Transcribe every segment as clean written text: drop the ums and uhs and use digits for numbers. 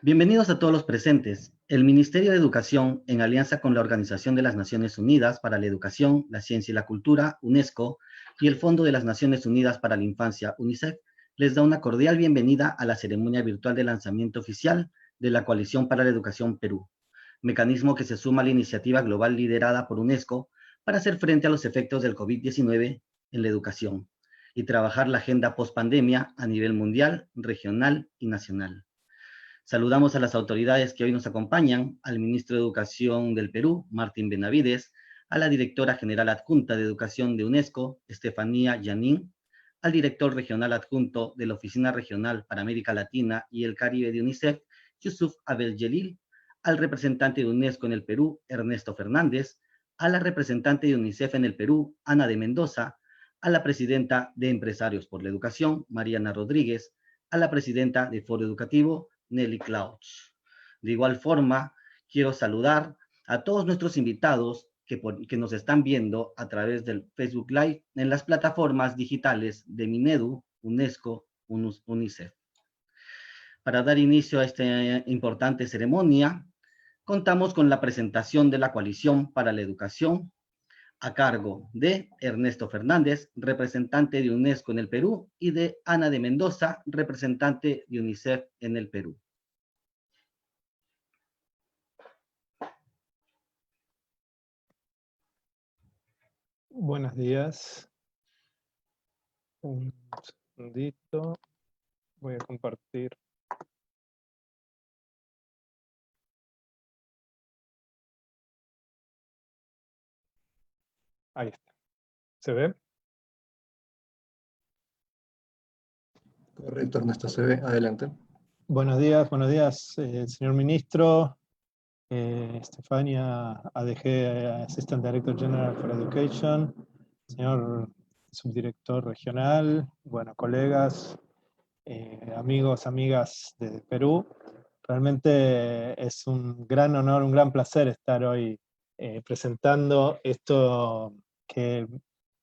Bienvenidos a todos los presentes. El Ministerio de Educación, en alianza con la Organización de las Naciones Unidas para la Educación, la Ciencia y la Cultura, UNESCO, y el Fondo de las Naciones Unidas para la Infancia, UNICEF, les da una cordial bienvenida a la ceremonia virtual de lanzamiento oficial de la Coalición para la Educación Perú, mecanismo que se suma a la iniciativa global liderada por UNESCO para hacer frente a los efectos del COVID-19 en la educación y trabajar la agenda post-pandemia a nivel mundial, regional y nacional. Saludamos a las autoridades que hoy nos acompañan, al ministro de Educación del Perú, Martín Benavides, a la directora general adjunta de Educación de UNESCO, Estefanía Yanín, al director regional adjunto de la Oficina Regional para América Latina y el Caribe de UNICEF, Yusuf Abel Yelil, al representante de UNESCO en el Perú, Ernesto Fernández, a la representante de UNICEF en el Perú, Ana de Mendoza, a la presidenta de Empresarios por la Educación, Mariana Rodríguez, a la presidenta de Foro Educativo, Nelly Clouch. De igual forma, quiero saludar a todos nuestros invitados que nos están viendo a través del Facebook Live en las plataformas digitales de Minedu, UNESCO, UNICEF. Para dar inicio a esta importante ceremonia, contamos con la presentación de la Coalición para la Educación a cargo de Ernesto Fernández, representante de UNESCO en el Perú, y de Ana de Mendoza, representante de UNICEF en el Perú. Buenos días. Un segundito. Voy a compartir. Ahí está. ¿Se ve? Correcto, Ernesto, se ve. Adelante. Buenos días, señor ministro. Estefania ADG, Assistant Director General for Education. Señor subdirector regional. Bueno, colegas, amigos, amigas de Perú. Realmente es un gran honor, un gran placer estar hoy presentando esto que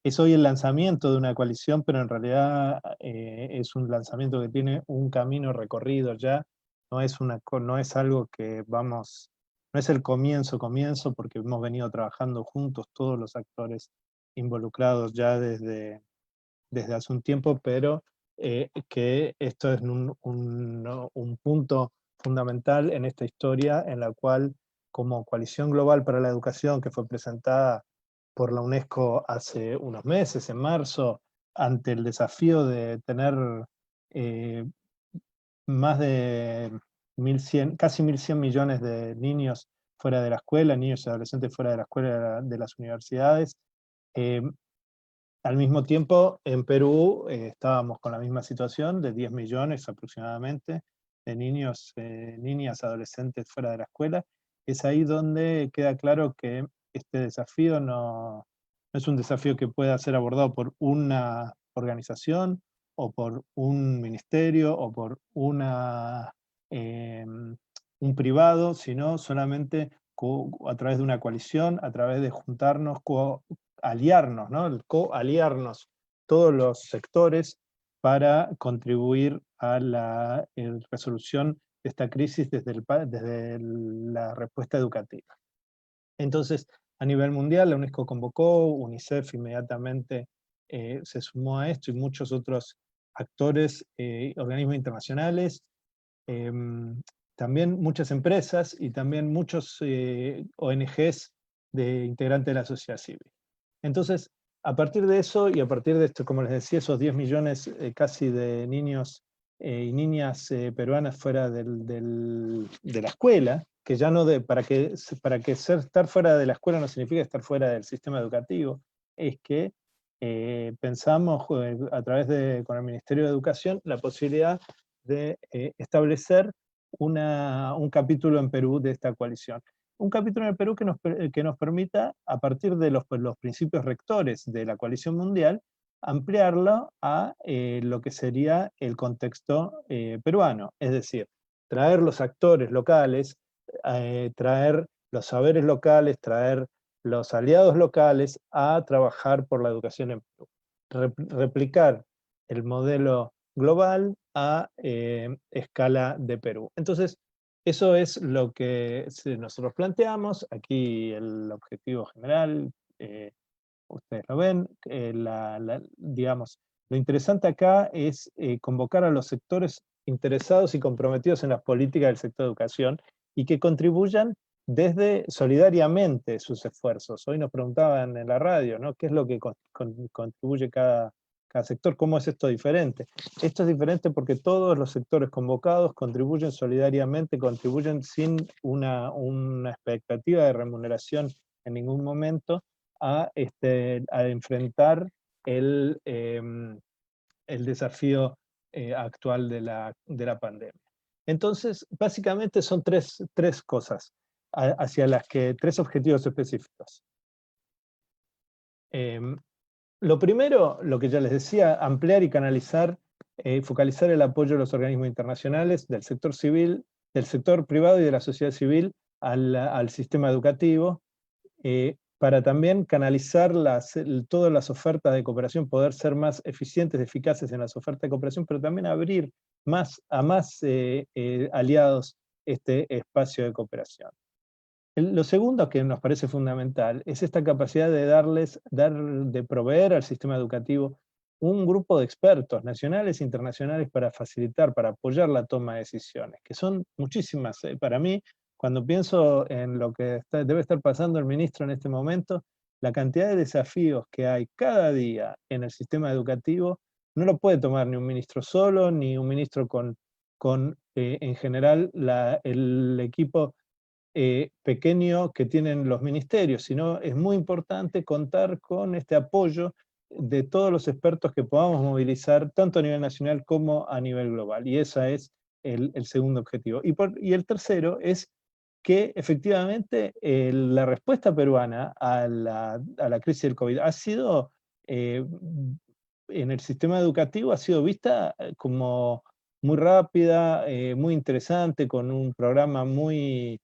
es hoy el lanzamiento de una coalición, pero en realidad es un lanzamiento que tiene un camino recorrido ya, no es algo que vamos, no es el comienzo, porque hemos venido trabajando juntos todos los actores involucrados ya desde hace un tiempo, pero que esto es un punto fundamental en esta historia en la cual, como Coalición Global para la Educación, que fue presentada por la UNESCO hace unos meses, en marzo, ante el desafío de tener más de 1.100, casi 1.100 millones de niños fuera de la escuela, niños y adolescentes fuera de la escuela, de las universidades. Al mismo tiempo, en Perú estábamos con la misma situación de 10 millones aproximadamente de niños, niñas, adolescentes fuera de la escuela. Es ahí donde queda claro que este desafío no es un desafío que pueda ser abordado por una organización, o por un ministerio, o por un privado, sino solamente a través de una coalición, a través de juntarnos, aliarnos, ¿no? El coaliarnos todos los sectores para contribuir a la resolución de esta crisis desde la respuesta educativa. Entonces, a nivel mundial, la UNESCO convocó, UNICEF inmediatamente se sumó a esto, y muchos otros actores, organismos internacionales, también muchas empresas y también muchos ONGs de integrantes de la sociedad civil. Entonces, a partir de eso, y a partir de esto, como les decía, esos 10 millones casi de niños y niñas peruanas fuera de la escuela, que ya no para que estar fuera de la escuela no significa estar fuera del sistema educativo, es que pensamos a través con el Ministerio de Educación la posibilidad de establecer un capítulo en Perú de esta coalición. Un capítulo en el Perú que nos permita, a partir de los principios rectores de la coalición mundial, ampliarlo a lo que sería el contexto peruano. Es decir, traer los actores locales, traer los saberes locales, traer los aliados locales a trabajar por la educación en Perú. Replicar el modelo global a escala de Perú. Entonces, Eso es lo que nosotros planteamos. Aquí el objetivo general, ustedes lo ven, digamos, lo interesante acá es convocar a los sectores interesados y comprometidos en las políticas del sector de educación y que contribuyan desde solidariamente sus esfuerzos. Hoy nos preguntaban en la radio, ¿no? ¿Qué es lo que contribuye cada sector? ¿Cómo es esto diferente? Esto es diferente porque todos los sectores convocados contribuyen solidariamente, contribuyen sin una expectativa de remuneración en ningún momento a enfrentar el desafío actual de la pandemia. Entonces, básicamente son tres cosas hacia las que, tres objetivos específicos. Lo primero, lo que ya les decía, ampliar y canalizar, focalizar el apoyo de los organismos internacionales, del sector civil, del sector privado y de la sociedad civil al sistema educativo, para también canalizar todas las ofertas de cooperación, poder ser más eficientes, eficaces en las ofertas de cooperación, pero también abrir a más aliados este espacio de cooperación. Lo segundo que nos parece fundamental es esta capacidad de proveer al sistema educativo un grupo de expertos nacionales e internacionales para facilitar, para apoyar la toma de decisiones, que son muchísimas. Para mí, cuando pienso en lo que debe estar pasando el ministro en este momento, la cantidad de desafíos que hay cada día en el sistema educativo no lo puede tomar ni un ministro solo, ni un ministro con en general, el equipo pequeño que tienen los ministerios, sino es muy importante contar con este apoyo de todos los expertos que podamos movilizar, tanto a nivel nacional como a nivel global. Y ese es el segundo objetivo. Y el tercero es que efectivamente la respuesta peruana a la crisis del COVID ha sido, en el sistema educativo, ha sido vista como muy rápida, muy interesante, con un programa muy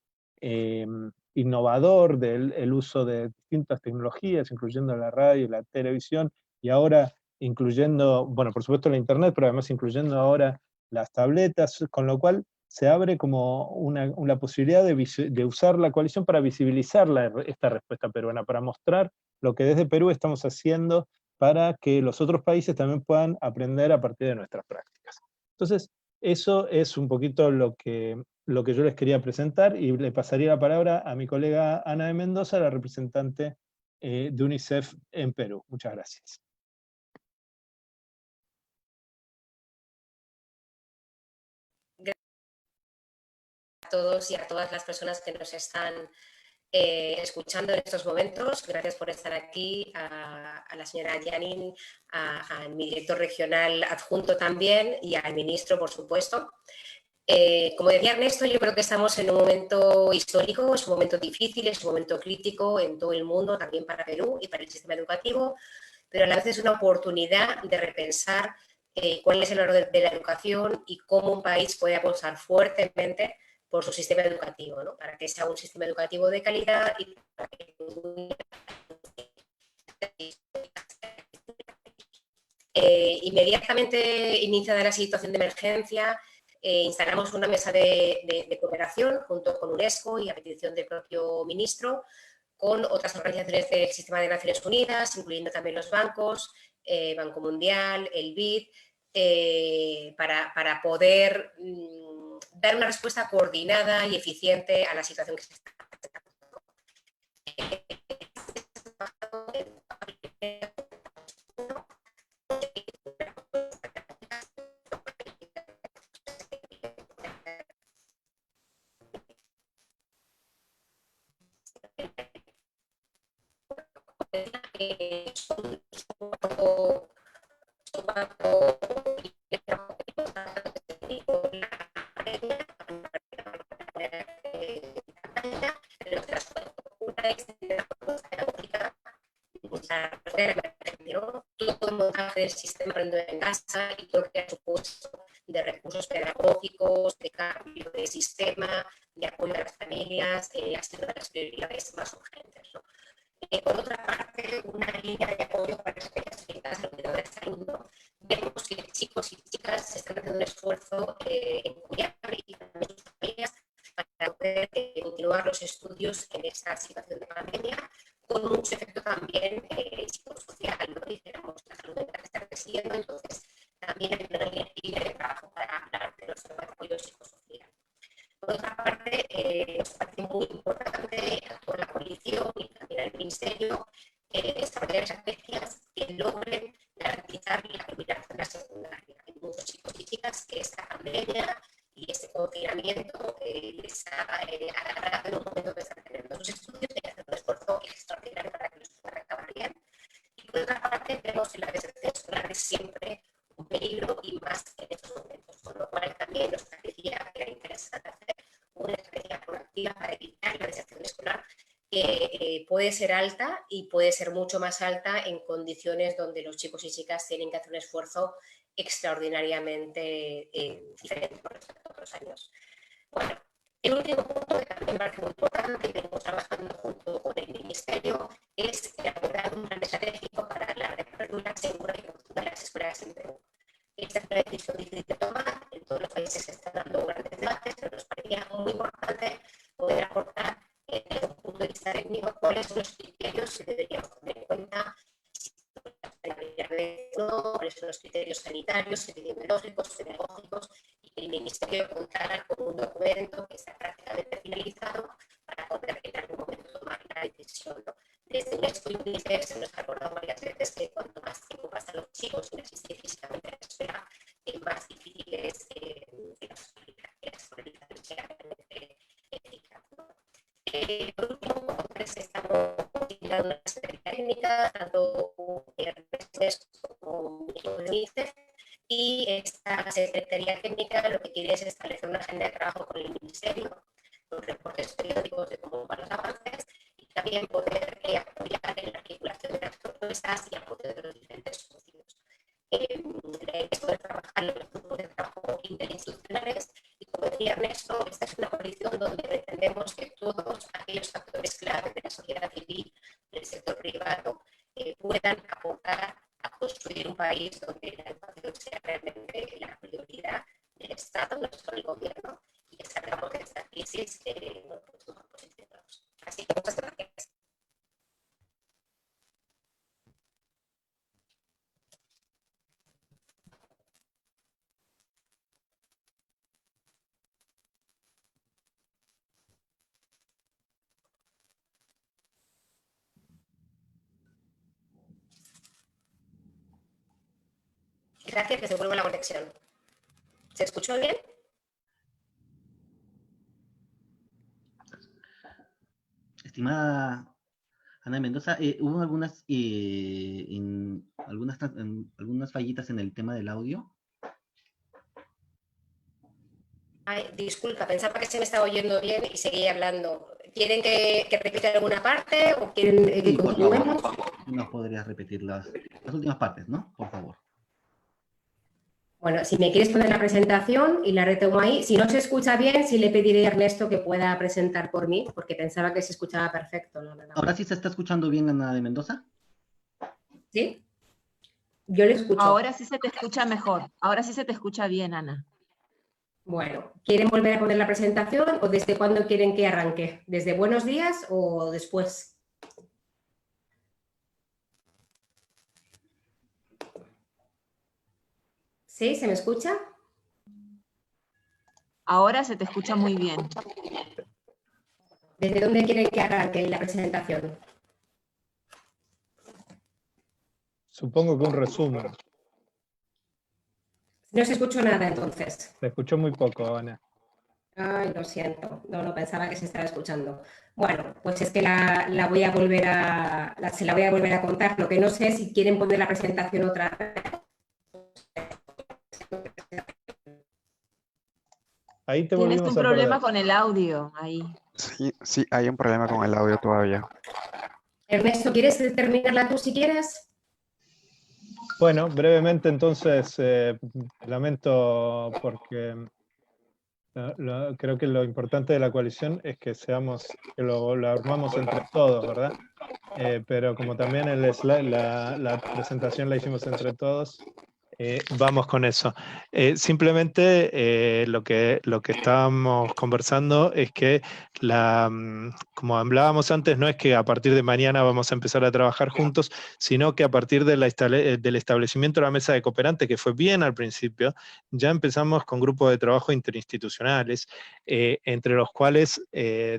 innovador del uso de distintas tecnologías, incluyendo la radio y la televisión, y ahora incluyendo, bueno, por supuesto la internet, pero además incluyendo ahora las tabletas, con lo cual se abre como una posibilidad de usar la coalición para visibilizar esta respuesta peruana, para mostrar lo que desde Perú estamos haciendo para que los otros países también puedan aprender a partir de nuestras prácticas. Entonces, eso es un poquito lo que yo les quería presentar, y le pasaría la palabra a mi colega Ana de Mendoza, la representante de UNICEF en Perú. Muchas gracias. A todos y a todas las personas que nos están escuchando en estos momentos. Gracias por estar aquí, a la señora Janine, a mi director regional adjunto también y al ministro, por supuesto. Como decía Ernesto, yo creo que estamos en un momento histórico, es un momento difícil, es un momento crítico en todo el mundo, también para Perú y para el sistema educativo, pero a la vez es una oportunidad de repensar cuál es el valor de la educación y cómo un país puede apostar fuertemente por su sistema educativo, ¿no? Para que sea un sistema educativo de calidad y para que inmediatamente iniciada la situación de emergencia, instalamos una mesa de cooperación junto con UNESCO y a petición del propio ministro, con otras organizaciones del sistema de Naciones Unidas, incluyendo también los bancos, Banco Mundial, el BID, para poder dar una respuesta coordinada y eficiente a la situación que se está todo el montaje del sistema Aprendo en Casa y todo lo que ha supuesto de recursos pedagógicos, de cambio de sistema, de apoyo a las familias, ha sido de las prioridades más urgentes, ¿no? Por otra parte, una línea de apoyo para las familias de cuidado de salud, ¿no? Vemos que chicos y chicas están haciendo un esfuerzo en cuidar y también sus familias estudios en esta situación de pandemia, con mucho efecto también psicosocial, ¿no? Dijéramos, la salud mental está creciendo, entonces también hay una línea de trabajo para hablar de los apoyos psicosociales. Por otra parte, nos parece muy importante a toda la coalición y también al Ministerio desarrollar estrategias que logren garantizar la comunidad en la secundaria. Hay muchos chicos y chicas que esta pandemia y este confinamiento les ha agarrado en un momento que están teniendo sus estudios y hacen un esfuerzo extraordinario para que los puedan acabar bien. Y por otra parte, vemos que la deserción escolar es siempre un peligro y más en estos momentos, con lo cual también nos parecía que era interesante hacer una estrategia proactiva para evitar la deserción escolar, que puede ser alta y puede ser mucho más alta en condiciones donde los chicos y chicas tienen que hacer un esfuerzo extraordinariamente diferente con respecto a otros años. Bueno, el último punto que también me parece muy importante y venimos trabajando junto con el Ministerio es elaborar un plan estratégico para la reapertura segura y oportuna de las escuelas en Perú. Esta es una decisión difícil de tomar, en todos los países se están dando grandes debates, pero nos parecía muy importante poder aportar desde un punto de vista técnico cuáles son los criterios que deberíamos tener en cuenta, cuáles son los criterios sanitarios, epidemiológicos, pedagógicos, y que el Ministerio contara con un documento que está prácticamente finalizado para poder en algún momento tomar la decisión, ¿no? Desde UNESCO y UNICEF se nos ha acordado varias veces que cuanto más tiempo pasan los chicos sin asistir físicamente a la escuela, más difícil es que la escolarización sea realmente eficaz, ¿no? Por último, pues estamos utilizando una secretaría técnica, tanto como UNICEF, y esta secretaría técnica lo que quiere es establecer una agenda de trabajo con el Ministerio, con reportes periódicos de cómo van los avances, y también poder apoyar en la articulación de las propuestas y apoyo de los diferentes socios. La idea es poder trabajar en los grupos de trabajo interinstitucionales y, como decía Ernesto, esta es una coalición donde pretendemos que todos aquellos actores clave de la sociedad civil, del sector privado, puedan aportar a construir un país donde la educación sea realmente la prioridad del Estado, no solo del gobierno, y que salgamos de esta crisis no podemos posicionarnos. Así que muchas gracias. Gracias, que se vuelva la conexión. ¿Se escuchó bien? Estimada Ana Mendoza, hubo algunas fallitas en el tema del audio. Ay, disculpa, pensaba que se me estaba oyendo bien y seguía hablando. ¿Quieren que repita alguna parte o quieren que Sí, por continuemos? favor, ¿nos podrías repetir las últimas partes, ¿no? Por favor. Bueno, si me quieres poner la presentación y la retomo ahí. Si no se escucha bien, sí le pediré a Ernesto que pueda presentar por mí, porque pensaba que se escuchaba perfecto. No. ¿Ahora sí se está escuchando bien, Ana de Mendoza? ¿Sí? Yo le escucho. Ahora sí se te escucha mejor. Ahora sí se te escucha bien, Ana. Bueno, ¿quieren volver a poner la presentación o desde cuándo quieren que arranque? ¿Desde buenos días o después? ¿Sí? ¿Se me escucha? Ahora se te escucha muy bien. ¿Desde dónde quieren que arranque la presentación? Supongo que un resumen. No se escuchó nada entonces. Se escuchó muy poco, Ana. Ay, lo siento. No pensaba que se estaba escuchando. Bueno, pues es que se la voy a volver a contar. Lo que no sé es si quieren poner la presentación otra vez. Ahí te Tienes volvimos un a problema perder. con el audio ahí. Sí, hay un problema con el audio todavía. Ernesto, ¿quieres terminarla tú si quieres? Bueno, brevemente entonces, lamento porque creo que lo importante de la coalición es que lo armamos entre todos, ¿verdad? Pero como también la presentación la hicimos entre todos, Vamos con eso. Simplemente lo que estábamos conversando es que, como hablábamos antes, no es que a partir de mañana vamos a empezar a trabajar juntos, sino que a partir de del establecimiento de la mesa de cooperantes, que fue bien al principio, ya empezamos con grupos de trabajo interinstitucionales, entre los cuales,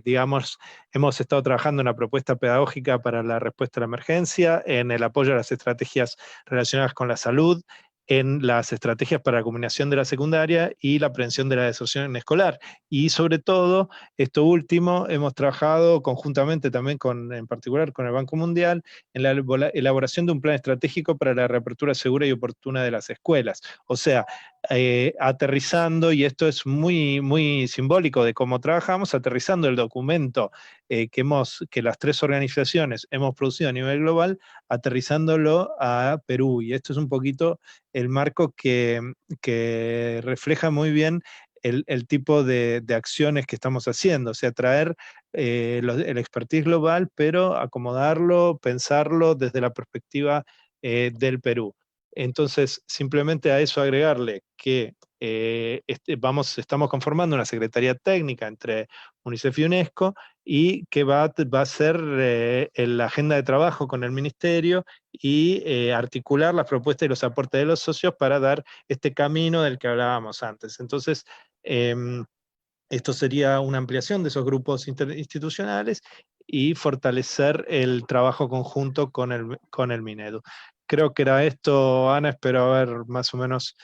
digamos, hemos estado trabajando en una propuesta pedagógica para la respuesta a la emergencia, en el apoyo a las estrategias relacionadas con la salud, en las estrategias para la combinación de la secundaria y la prevención de la deserción escolar. Y sobre todo, esto último, hemos trabajado conjuntamente también en particular con el Banco Mundial, en la elaboración de un plan estratégico para la reapertura segura y oportuna de las escuelas. O sea, aterrizando, y esto es muy, muy simbólico de cómo trabajamos, aterrizando el documento que las tres organizaciones hemos producido a nivel global, aterrizándolo a Perú. Y esto es un poquito el marco que refleja muy bien el tipo de acciones que estamos haciendo, o sea, traer el expertise global, pero acomodarlo, pensarlo desde la perspectiva del Perú. Entonces, simplemente a eso agregarle que estamos conformando una secretaría técnica entre UNICEF y UNESCO, y que va a ser la agenda de trabajo con el ministerio y articular las propuestas y los aportes de los socios para dar este camino del que hablábamos antes. Entonces, esto sería una ampliación de esos grupos interinstitucionales y fortalecer el trabajo conjunto con el Minedu. Creo que era esto, Ana, espero haber más o menos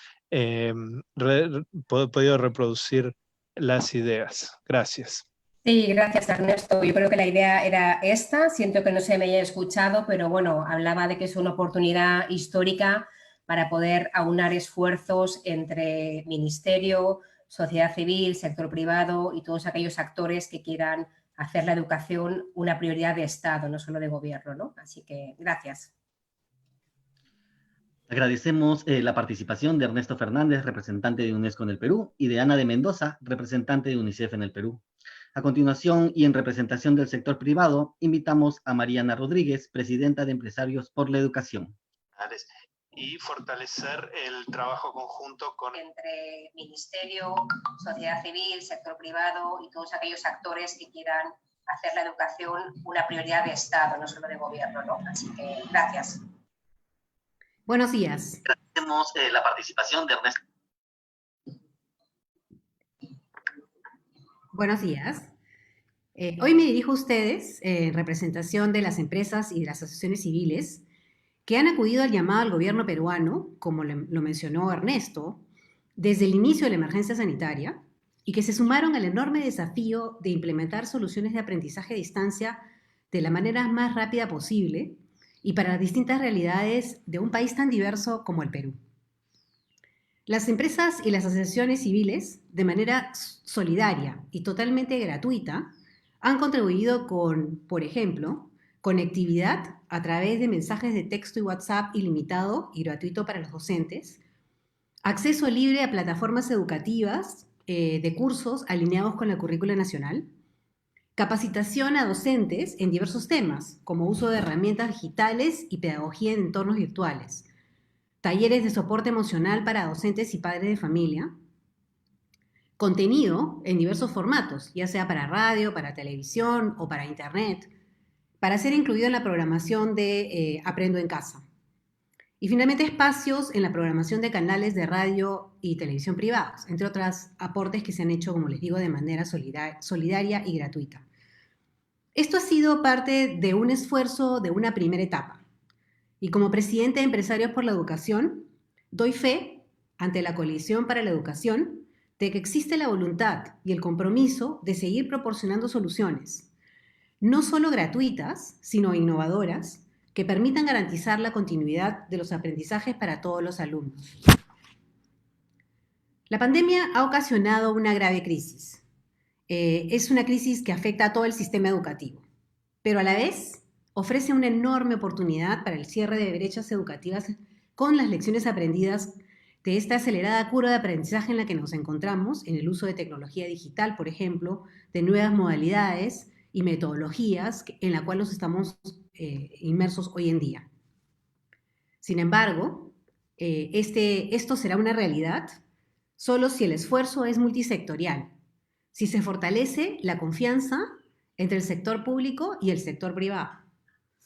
podido reproducir las ideas. Gracias. Sí, gracias Ernesto. Yo creo que la idea era esta, siento que no se me haya escuchado, pero bueno, hablaba de que es una oportunidad histórica para poder aunar esfuerzos entre ministerio, sociedad civil, sector privado y todos aquellos actores que quieran hacer la educación una prioridad de Estado, no solo de gobierno, ¿no? Así que gracias. Agradecemos la participación de Ernesto Fernández, representante de UNESCO en el Perú, y de Ana de Mendoza, representante de UNICEF en el Perú. A continuación, y en representación del sector privado, invitamos a Mariana Rodríguez, presidenta de Empresarios por la Educación. Y fortalecer el trabajo conjunto entre ministerio, sociedad civil, sector privado y todos aquellos actores que quieran hacer la educación una prioridad de Estado, no solo de gobierno, ¿no? Así que gracias. Buenos días. Agradecemos la participación de Ernesto. Buenos días. Hoy me dirijo a ustedes en representación de las empresas y de las asociaciones civiles que han acudido al llamado al gobierno peruano, como lo mencionó Ernesto, desde el inicio de la emergencia sanitaria, y que se sumaron al enorme desafío de implementar soluciones de aprendizaje a distancia de la manera más rápida posible y para las distintas realidades de un país tan diverso como el Perú. Las empresas y las asociaciones civiles, de manera solidaria y totalmente gratuita, han contribuido con, por ejemplo, conectividad a través de mensajes de texto y WhatsApp ilimitado y gratuito para los docentes, acceso libre a plataformas educativas de cursos alineados con la currícula nacional, capacitación a docentes en diversos temas, como uso de herramientas digitales y pedagogía en entornos virtuales, talleres de soporte emocional para docentes y padres de familia, contenido en diversos formatos, ya sea para radio, para televisión o para internet, para ser incluido en la programación de Aprendo en Casa. Y finalmente espacios en la programación de canales de radio y televisión privados, entre otros aportes que se han hecho, como les digo, de manera solidaria y gratuita. Esto ha sido parte de un esfuerzo de una primera etapa. Y como presidente de Empresarios por la Educación, doy fe ante la Coalición para la Educación de que existe la voluntad y el compromiso de seguir proporcionando soluciones, no solo gratuitas, sino innovadoras, que permitan garantizar la continuidad de los aprendizajes para todos los alumnos. La pandemia ha ocasionado una grave crisis. Es una crisis que afecta a todo el sistema educativo, pero a la vez ofrece una enorme oportunidad para el cierre de brechas educativas con las lecciones aprendidas de esta acelerada curva de aprendizaje en la que nos encontramos, en el uso de tecnología digital, por ejemplo, de nuevas modalidades y metodologías en la cual nos estamos inmersos hoy en día. Sin embargo, Esto será una realidad solo si el esfuerzo es multisectorial, si se fortalece la confianza entre el sector público y el sector privado,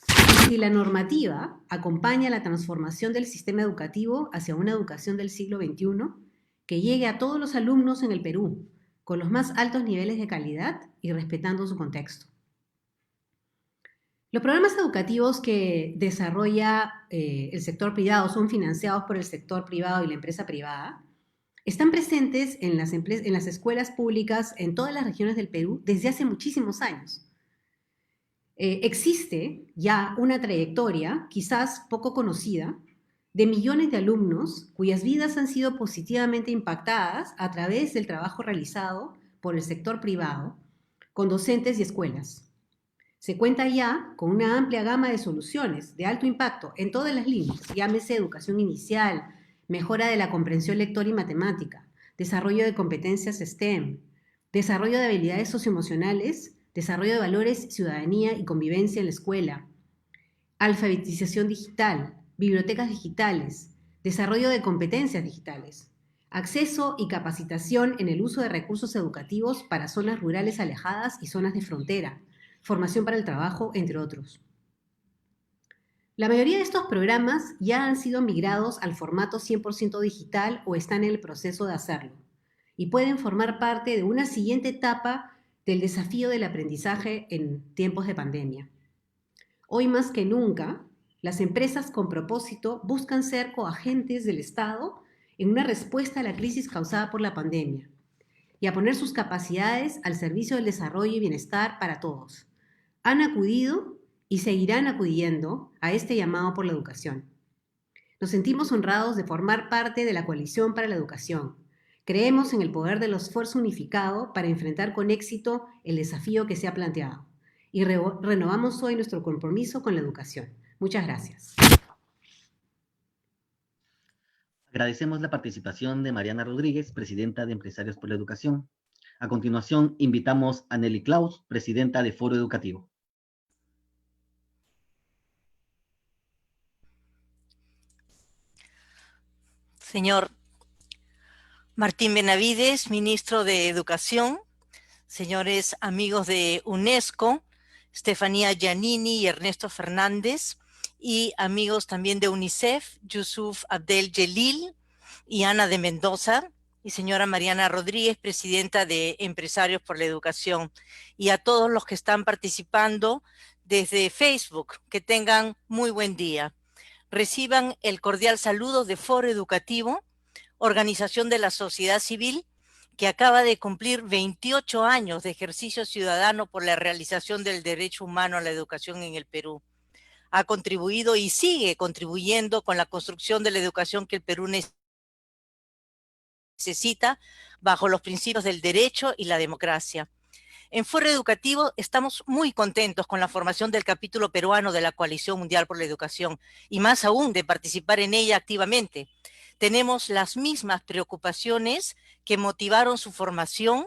y si la normativa acompaña la transformación del sistema educativo hacia una educación del siglo XXI que llegue a todos los alumnos en el Perú, con los más altos niveles de calidad y respetando su contexto. Los programas educativos que desarrolla el sector privado son financiados por el sector privado y la empresa privada. Están presentes en las escuelas públicas en todas las regiones del Perú desde hace muchísimos años. Existe ya una trayectoria, quizás poco conocida, de millones de alumnos cuyas vidas han sido positivamente impactadas a través del trabajo realizado por el sector privado con docentes y escuelas. Se cuenta ya con una amplia gama de soluciones de alto impacto en todas las líneas, llámese educación inicial, mejora de la comprensión lectora y matemática, desarrollo de competencias STEM, desarrollo de habilidades socioemocionales, desarrollo de valores, ciudadanía y convivencia en la escuela, alfabetización digital, bibliotecas digitales, desarrollo de competencias digitales, acceso y capacitación en el uso de recursos educativos para zonas rurales alejadas y zonas de frontera, formación para el trabajo, entre otros. La mayoría de estos programas ya han sido migrados al formato 100% digital o están en el proceso de hacerlo y pueden formar parte de una siguiente etapa del desafío del aprendizaje en tiempos de pandemia. Hoy más que nunca, las empresas con propósito buscan ser coagentes del Estado en una respuesta a la crisis causada por la pandemia y a poner sus capacidades al servicio del desarrollo y bienestar para todos. Han acudido y seguirán acudiendo a este llamado por la educación. Nos sentimos honrados de formar parte de la Coalición para la Educación. Creemos en el poder del esfuerzo unificado para enfrentar con éxito el desafío que se ha planteado. Y renovamos hoy nuestro compromiso con la educación. Muchas gracias. Agradecemos la participación de Mariana Rodríguez, presidenta de Empresarios por la Educación. A continuación, invitamos a Nelly Klaus, presidenta de Foro Educativo. Señor Martín Benavides, ministro de Educación, señores amigos de UNESCO, Estefanía Giannini y Ernesto Fernández, y amigos también de UNICEF, Yusuf Abdel Jelil y Ana de Mendoza, y señora Mariana Rodríguez, presidenta de Empresarios por la Educación, y a todos los que están participando desde Facebook, que tengan muy buen día. Reciban el cordial saludo de Foro Educativo, organización de la sociedad civil que acaba de cumplir 28 años de ejercicio ciudadano por la realización del derecho humano a la educación en el Perú. Ha contribuido y sigue contribuyendo con la construcción de la educación que el Perú necesita bajo los principios del derecho y la democracia. En Foro Educativo estamos muy contentos con la formación del capítulo peruano de la Coalición Mundial por la Educación y más aún de participar en ella activamente. Tenemos las mismas preocupaciones que motivaron su formación,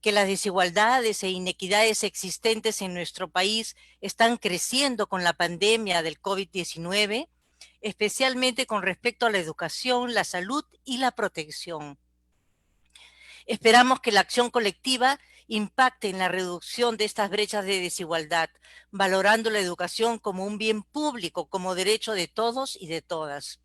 que las desigualdades e inequidades existentes en nuestro país están creciendo con la pandemia del COVID-19, especialmente con respecto a la educación, la salud y la protección. Esperamos que la acción colectiva impacte en la reducción de estas brechas de desigualdad, valorando la educación como un bien público, como derecho de todos y de todas.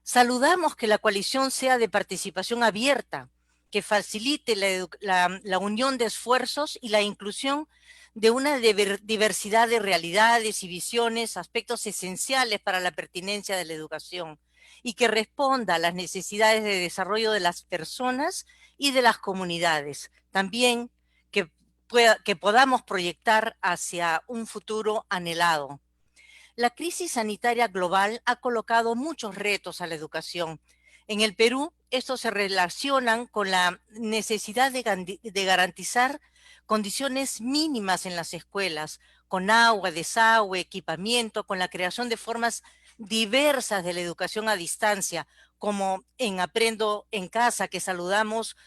Saludamos que la coalición sea de participación abierta, que facilite la unión de esfuerzos y la inclusión de una diversidad de realidades y visiones, aspectos esenciales para la pertinencia de la educación, y que responda a las necesidades de desarrollo de las personas y de las comunidades. También que podamos proyectar hacia un futuro anhelado. La crisis sanitaria global ha colocado muchos retos a la educación. En el Perú, estos se relacionan con la necesidad de garantizar condiciones mínimas en las escuelas, con agua, desagüe, equipamiento, con la creación de formas diversas de la educación a distancia, como en Aprendo en Casa, que saludamos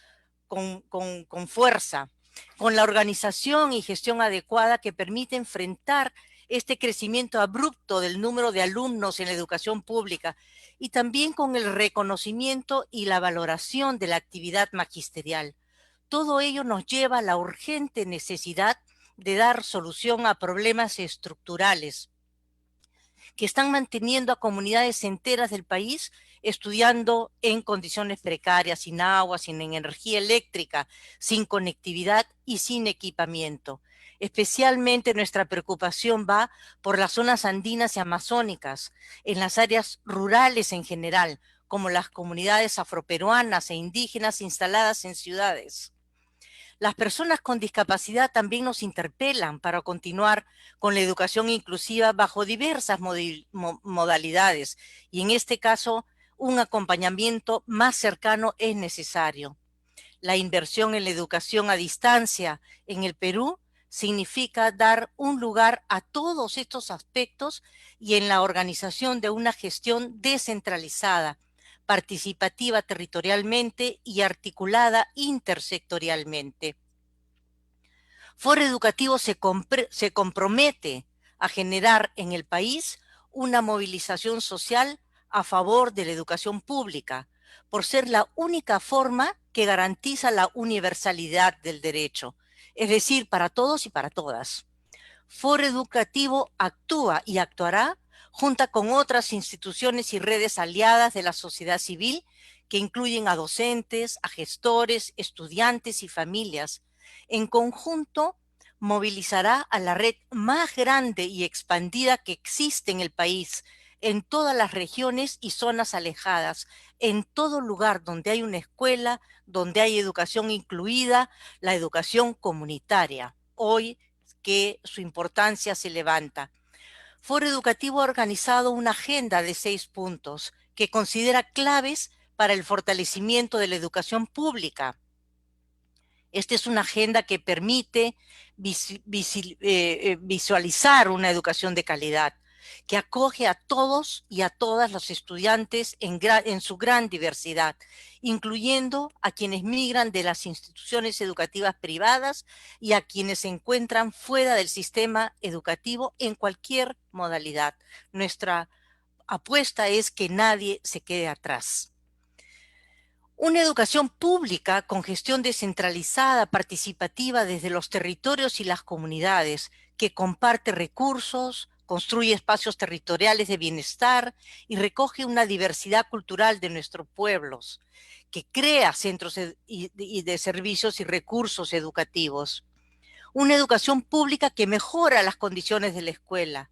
con fuerza, con la organización y gestión adecuada que permite enfrentar este crecimiento abrupto del número de alumnos en la educación pública y también con el reconocimiento y la valoración de la actividad magisterial. Todo ello nos lleva a la urgente necesidad de dar solución a problemas estructurales que están manteniendo a comunidades enteras del país estudiando en condiciones precarias, sin agua, sin energía eléctrica, sin conectividad y sin equipamiento. Especialmente nuestra preocupación va por las zonas andinas y amazónicas, en las áreas rurales en general, como las comunidades afroperuanas e indígenas instaladas en ciudades. Las personas con discapacidad también nos interpelan para continuar con la educación inclusiva bajo diversas modalidades y en este caso un acompañamiento más cercano es necesario. La inversión en la educación a distancia en el Perú significa dar un lugar a todos estos aspectos y en la organización de una gestión descentralizada, participativa territorialmente y articulada intersectorialmente. Foro Educativo se compromete a generar en el país una movilización social a favor de la educación pública, por ser la única forma que garantiza la universalidad del derecho, es decir, para todos y para todas. Foro Educativo actúa y actuará junto con otras instituciones y redes aliadas de la sociedad civil que incluyen a docentes, a gestores, estudiantes y familias. En conjunto, movilizará a la red más grande y expandida que existe en el país, en todas las regiones y zonas alejadas, en todo lugar donde hay una escuela, donde hay educación incluida, la educación comunitaria. Hoy que su importancia se levanta. Foro Educativo ha organizado una agenda de 6 puntos que considera claves para el fortalecimiento de la educación pública. Esta es una agenda que permite visualizar una educación de calidad, que acoge a todos y a todas los estudiantes en su gran diversidad, incluyendo a quienes migran de las instituciones educativas privadas y a quienes se encuentran fuera del sistema educativo en cualquier modalidad. Nuestra apuesta es que nadie se quede atrás. Una educación pública con gestión descentralizada, participativa desde los territorios y las comunidades, que comparte recursos, construye espacios territoriales de bienestar y recoge una diversidad cultural de nuestros pueblos, que crea centros de servicios y recursos educativos. Una educación pública que mejora las condiciones de la escuela,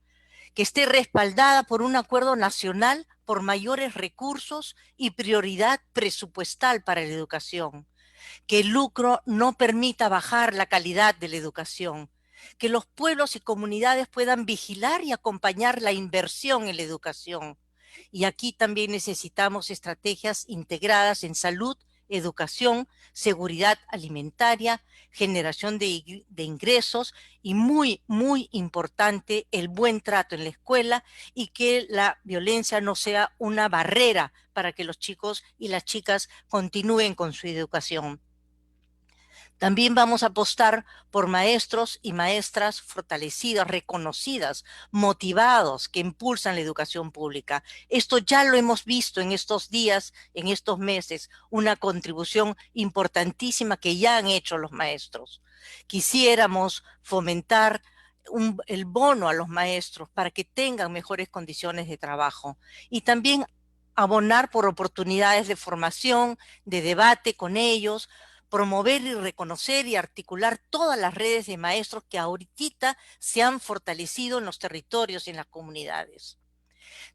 que esté respaldada por un acuerdo nacional por mayores recursos y prioridad presupuestal para la educación, que el lucro no permita bajar la calidad de la educación, que los pueblos y comunidades puedan vigilar y acompañar la inversión en la educación. Y aquí también necesitamos estrategias integradas en salud, educación, seguridad alimentaria, generación de ingresos y muy, muy importante el buen trato en la escuela y que la violencia no sea una barrera para que los chicos y las chicas continúen con su educación. También vamos a apostar por maestros y maestras fortalecidas, reconocidas, motivados, que impulsan la educación pública. Esto ya lo hemos visto en estos días, en estos meses, una contribución importantísima que ya han hecho los maestros. Quisiéramos fomentar el bono a los maestros para que tengan mejores condiciones de trabajo y también abonar por oportunidades de formación, de debate con ellos, promover y reconocer y articular todas las redes de maestros que ahorita se han fortalecido en los territorios y en las comunidades.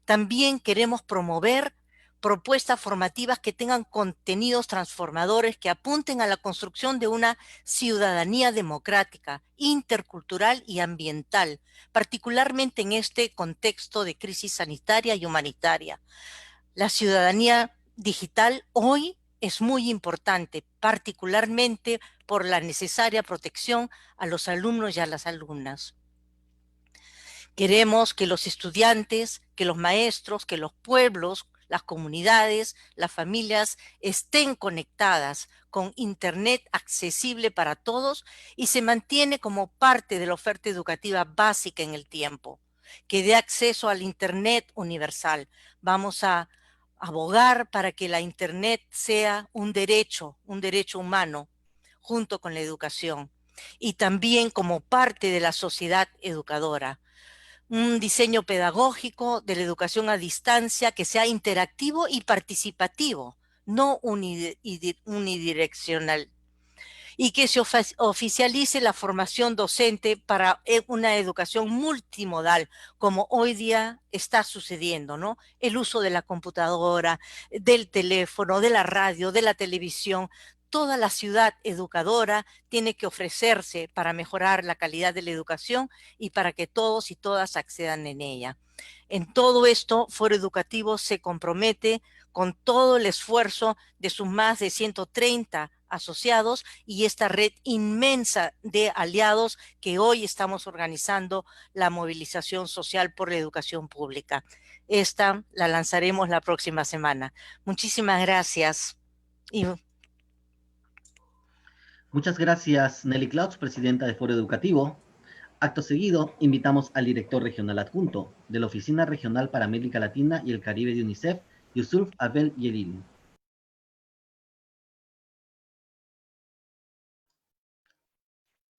También queremos promover propuestas formativas que tengan contenidos transformadores que apunten a la construcción de una ciudadanía democrática, intercultural y ambiental, particularmente en este contexto de crisis sanitaria y humanitaria. La ciudadanía digital hoy es muy importante, particularmente por la necesaria protección a los alumnos y a las alumnas. Queremos que los estudiantes, que los maestros, que los pueblos, las comunidades, las familias estén conectadas con Internet accesible para todos y se mantiene como parte de la oferta educativa básica en el tiempo, que dé acceso al Internet universal. Vamos a abogar para que la Internet sea un derecho humano, junto con la educación, y también como parte de la sociedad educadora. Un diseño pedagógico de la educación a distancia que sea interactivo y participativo, no unidireccional, y que se oficialice la formación docente para una educación multimodal, como hoy día está sucediendo, ¿no? El uso de la computadora, del teléfono, de la radio, de la televisión. Toda la ciudad educadora tiene que ofrecerse para mejorar la calidad de la educación y para que todos y todas accedan en ella. En todo esto, Foro Educativo se compromete con todo el esfuerzo de sus más de 130 asociados y esta red inmensa de aliados que hoy estamos organizando la movilización social por la educación pública. Esta la lanzaremos la próxima semana. Muchísimas gracias. Muchas gracias, Nelly Clouds, presidenta de Foro Educativo. Acto seguido, invitamos al director regional adjunto de la Oficina Regional para América Latina y el Caribe de UNICEF, Yusuf Abel Yelil.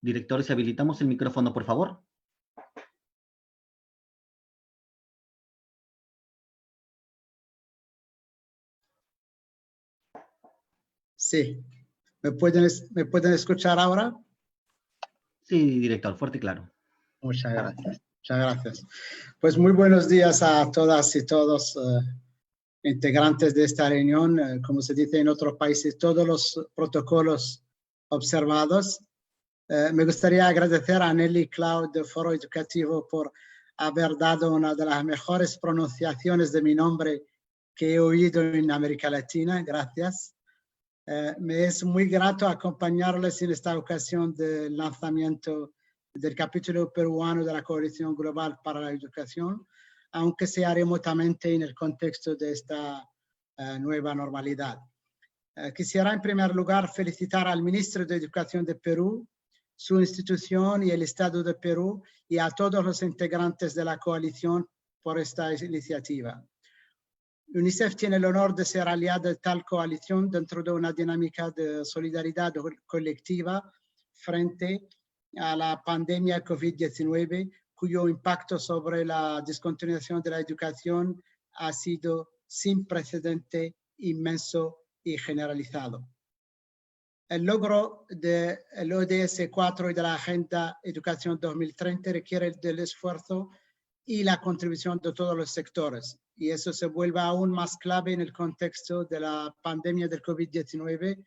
Director, si habilitamos el micrófono, por favor. Sí. ¿Me pueden escuchar ahora? Sí, director, fuerte y claro. Muchas gracias. Muchas gracias. Pues muy buenos días a todas y todos integrantes de esta reunión. Como se dice en otros países, todos los protocolos observados. Me gustaría agradecer a Nelly Cloud de Foro Educativo por haber dado una de las mejores pronunciaciones de mi nombre que he oído en América Latina. Gracias. Me es muy grato acompañarles en esta ocasión del lanzamiento del capítulo peruano de la Coalición Global para la Educación, aunque sea remotamente en el contexto de esta nueva normalidad. Quisiera en primer lugar felicitar al ministro de Educación de Perú, su institución y el Estado de Perú y a todos los integrantes de la coalición por esta iniciativa. UNICEF tiene el honor de ser aliado de tal coalición dentro de una dinámica de solidaridad colectiva frente a la pandemia COVID-19, cuyo impacto sobre la descontinuación de la educación ha sido sin precedente, inmenso y generalizado. El logro del ODS 4 y de la Agenda Educación 2030 requiere del esfuerzo y la contribución de todos los sectores. Y eso se vuelve aún más clave en el contexto de la pandemia del COVID-19,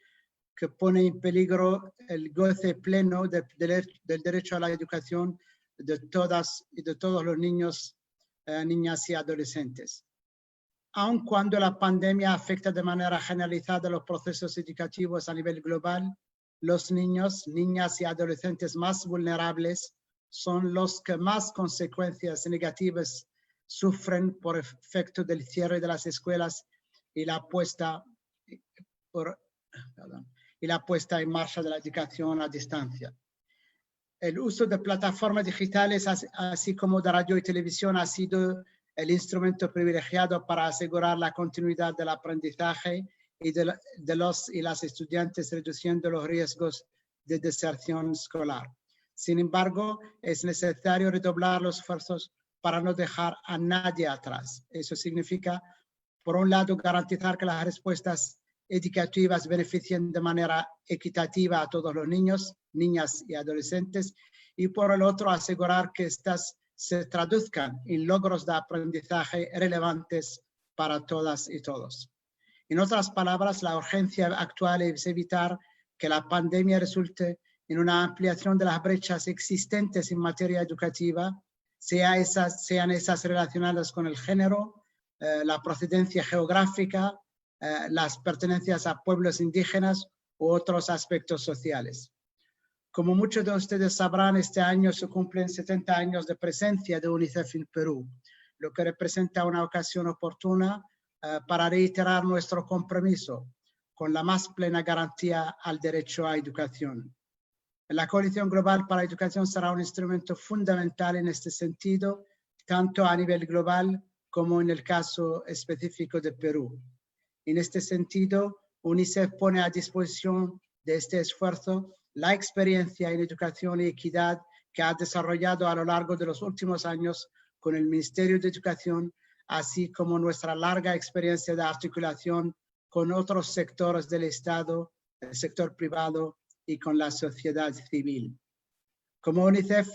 que pone en peligro el goce pleno del derecho a la educación de todas y de todos los niños, niñas y adolescentes. Aun cuando la pandemia afecta de manera generalizada los procesos educativos a nivel global, los niños, niñas y adolescentes más vulnerables son los que más consecuencias negativas sufren por efecto del cierre de las escuelas y la puesta en marcha de la educación a distancia. El uso de plataformas digitales, así como de radio y televisión, ha sido el instrumento privilegiado para asegurar la continuidad del aprendizaje y de los y las estudiantes, reduciendo los riesgos de deserción escolar. Sin embargo, es necesario redoblar los esfuerzos para no dejar a nadie atrás. Eso significa, por un lado, garantizar que las respuestas educativas beneficien de manera equitativa a todos los niños, niñas y adolescentes, y por el otro, asegurar que estas se traduzcan en logros de aprendizaje relevantes para todas y todos. En otras palabras, la urgencia actual es evitar que la pandemia resulte en una ampliación de las brechas existentes en materia educativa, sean esas relacionadas con el género, la procedencia geográfica, las pertenencias a pueblos indígenas u otros aspectos sociales. Como muchos de ustedes sabrán, este año se cumplen 70 años de presencia de UNICEF en Perú, lo que representa una ocasión oportuna para reiterar nuestro compromiso con la más plena garantía al derecho a educación. La Coalición Global para la Educación será un instrumento fundamental en este sentido, tanto a nivel global como en el caso específico de Perú. En este sentido, UNICEF pone a disposición de este esfuerzo la experiencia en educación y equidad que ha desarrollado a lo largo de los últimos años con el Ministerio de Educación, así como nuestra larga experiencia de articulación con otros sectores del Estado, el sector privado y con la sociedad civil. Como UNICEF,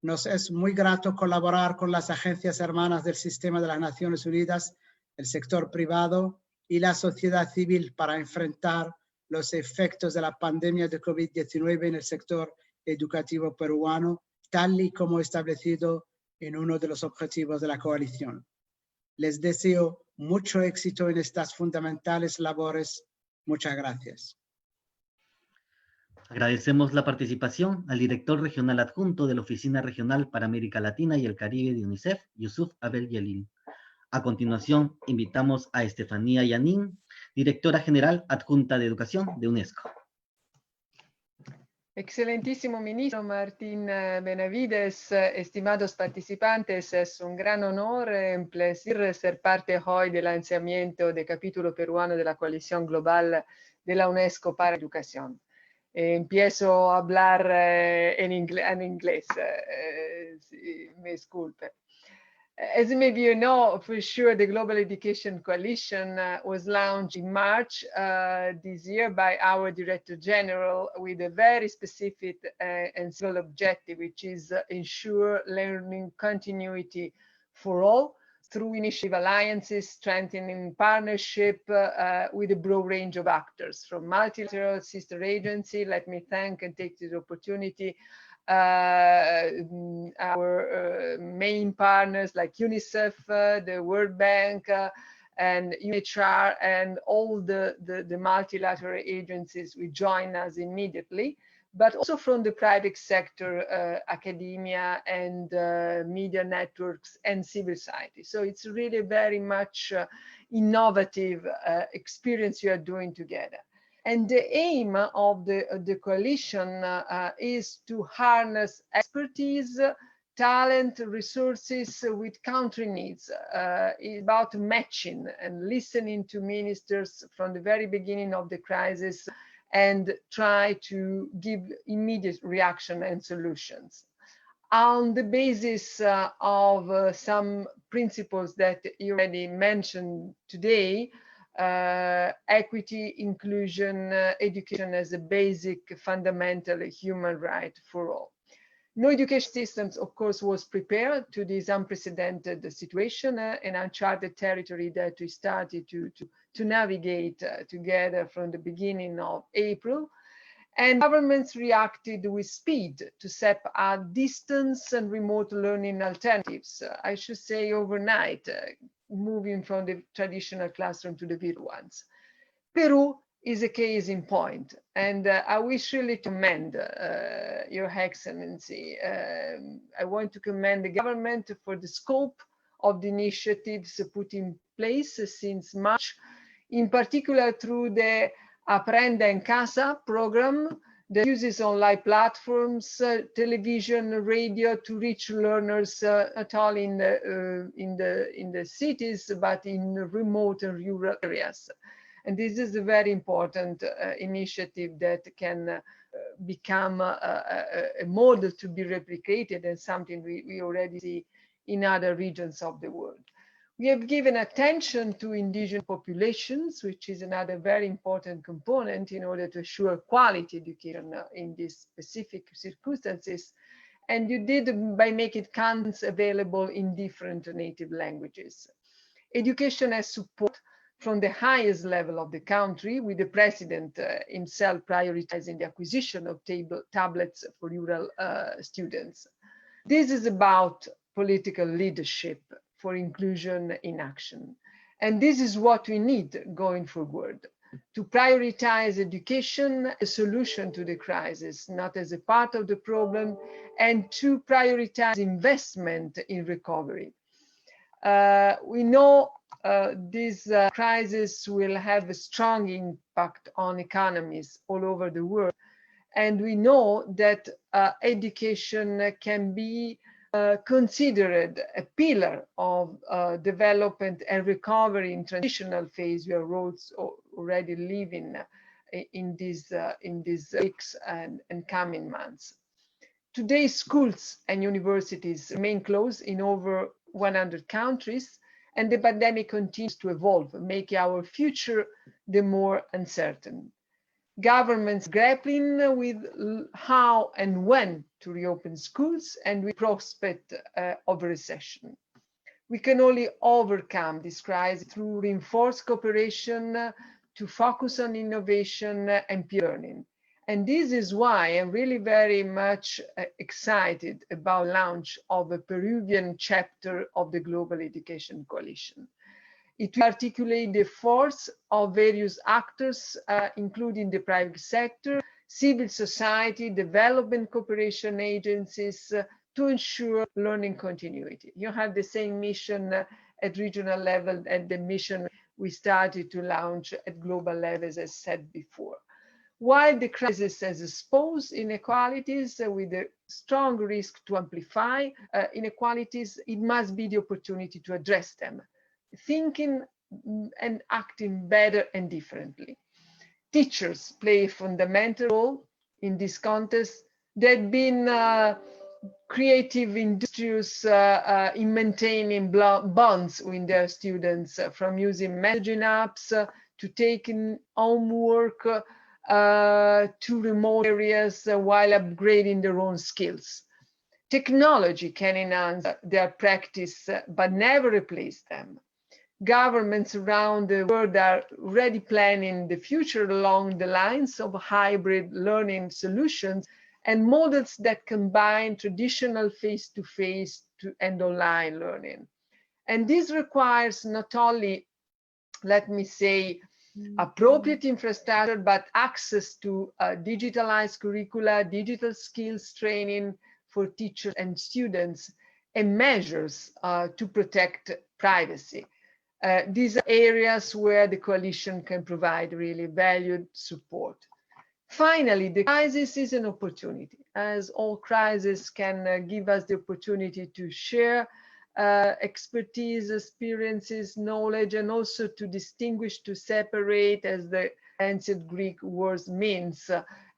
nos es muy grato colaborar con las agencias hermanas del sistema de las Naciones Unidas, el sector privado y la sociedad civil para enfrentar los efectos de la pandemia de COVID-19 en el sector educativo peruano, tal y como establecido en uno de los objetivos de la coalición. Les deseo mucho éxito en estas fundamentales labores. Muchas gracias. Agradecemos la participación al director regional adjunto de la Oficina Regional para América Latina y el Caribe de UNICEF, Yusuf Abel Yelil. A continuación, invitamos a Estefanía Yanin, directora general adjunta de Educación de UNESCO. Excelentísimo ministro Martín Benavides, estimados participantes, es un gran honor y un placer ser parte hoy del lanzamiento del capítulo peruano de la Coalición Global de la UNESCO para Educación. Empiezo a hablar en inglés, si me disculpe. As maybe you know, for sure, the Global Education Coalition was launched in March this year by our Director General with a very specific and single objective, which is ensure learning continuity for all through initiative alliances, strengthening partnership with a broad range of actors, from multilateral sister agency. Let me thank and take this opportunity our main partners like UNICEF, the World Bank, and UNHCR, and all the multilateral agencies will join us immediately, but also from the private sector, academia, and media networks and civil society. So it's really very much innovative experience you are doing together. And the aim of the coalition is to harness expertise, talent, resources with country needs. It's about matching and listening to ministers from the very beginning of the crisis and try to give immediate reaction and solutions. On the basis of some principles that you already mentioned today, equity, inclusion, education as a basic fundamental human right for all. No education systems, of course, was prepared to this unprecedented situation, an uncharted territory that we started to navigate together from the beginning of April. And governments reacted with speed to set up distance and remote learning alternatives, I should say overnight, moving from the traditional classroom to the virtual ones. Peru is a case in point, and I wish really to commend Your Excellency. I want to commend the government for the scope of the initiatives put in place since March, in particular through the Aprenda en Casa program that uses online platforms, television, radio to reach learners not only in the cities, but in remote and rural areas. And this is a very important initiative that can become a model to be replicated and something we already see in other regions of the world. We have given attention to indigenous populations, which is another very important component in order to assure quality education in these specific circumstances. And you did by making contents available in different native languages. Education has support from the highest level of the country, with the president himself prioritizing the acquisition of tablets for rural students. This is about political leadership for inclusion in action. And this is what we need going forward, to prioritize education, a solution to the crisis, not as a part of the problem, and to prioritize investment in recovery. We know this crisis will have a strong impact on economies all over the world. And we know that education can be considered a pillar of development and recovery in transitional phase we are already living in these weeks and coming months. Today, schools and universities remain closed in over 100 countries, and the pandemic continues to evolve, making our future the more uncertain. Governments grappling with how and when to reopen schools and with prospect of a recession. We can only overcome this crisis through reinforced cooperation to focus on innovation and peer learning. And this is why I'm really very much excited about the launch of a Peruvian chapter of the Global Education Coalition. It will articulate the force of various actors, including the private sector, civil society, development cooperation agencies, to ensure learning continuity. You have the same mission at regional level and the mission we started to launch at global level, as I said before. While the crisis has exposed inequalities with a strong risk to amplify inequalities, it must be the opportunity to address them, thinking and acting better and differently. Teachers play a fundamental role in this context. They've been creative, industrious in maintaining bonds with their students, from using messaging apps to taking homework to remote areas while upgrading their own skills. Technology can enhance their practice, but never replace them. Governments around the world are already planning the future along the lines of hybrid learning solutions and models that combine traditional face-to-face and online learning. And this requires not only, let me say, appropriate infrastructure, but access to digitalized curricula, digital skills training for teachers and students, and measures to protect privacy. These are areas where the coalition can provide really valued support. Finally, the crisis is an opportunity, as all crises can give us the opportunity to share expertise, experiences, knowledge, and also to distinguish, to separate, as the ancient Greek word means,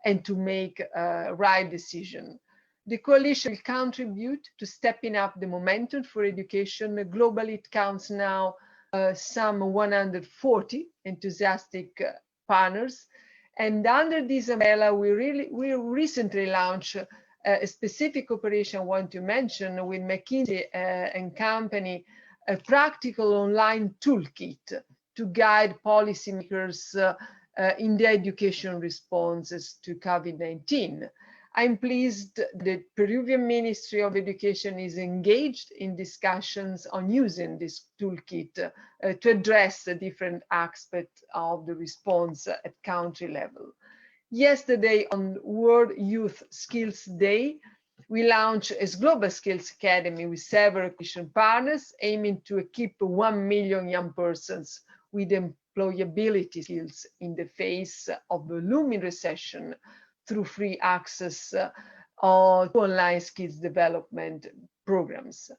and to make a right decision. The coalition will contribute to stepping up the momentum for education. Globally, it counts now some 140 enthusiastic partners. And under this umbrella, we recently launched a specific operation I want to mention with McKinsey and Company, a practical online toolkit to guide policymakers in their education responses to COVID-19. I'm pleased the Peruvian Ministry of Education is engaged in discussions on using this toolkit to address the different aspects of the response at country level. Yesterday, on World Youth Skills Day, we launched a Global Skills Academy with several education partners, aiming to equip 1 million young persons with employability skills in the face of the looming recession, through free access to online skills development programs.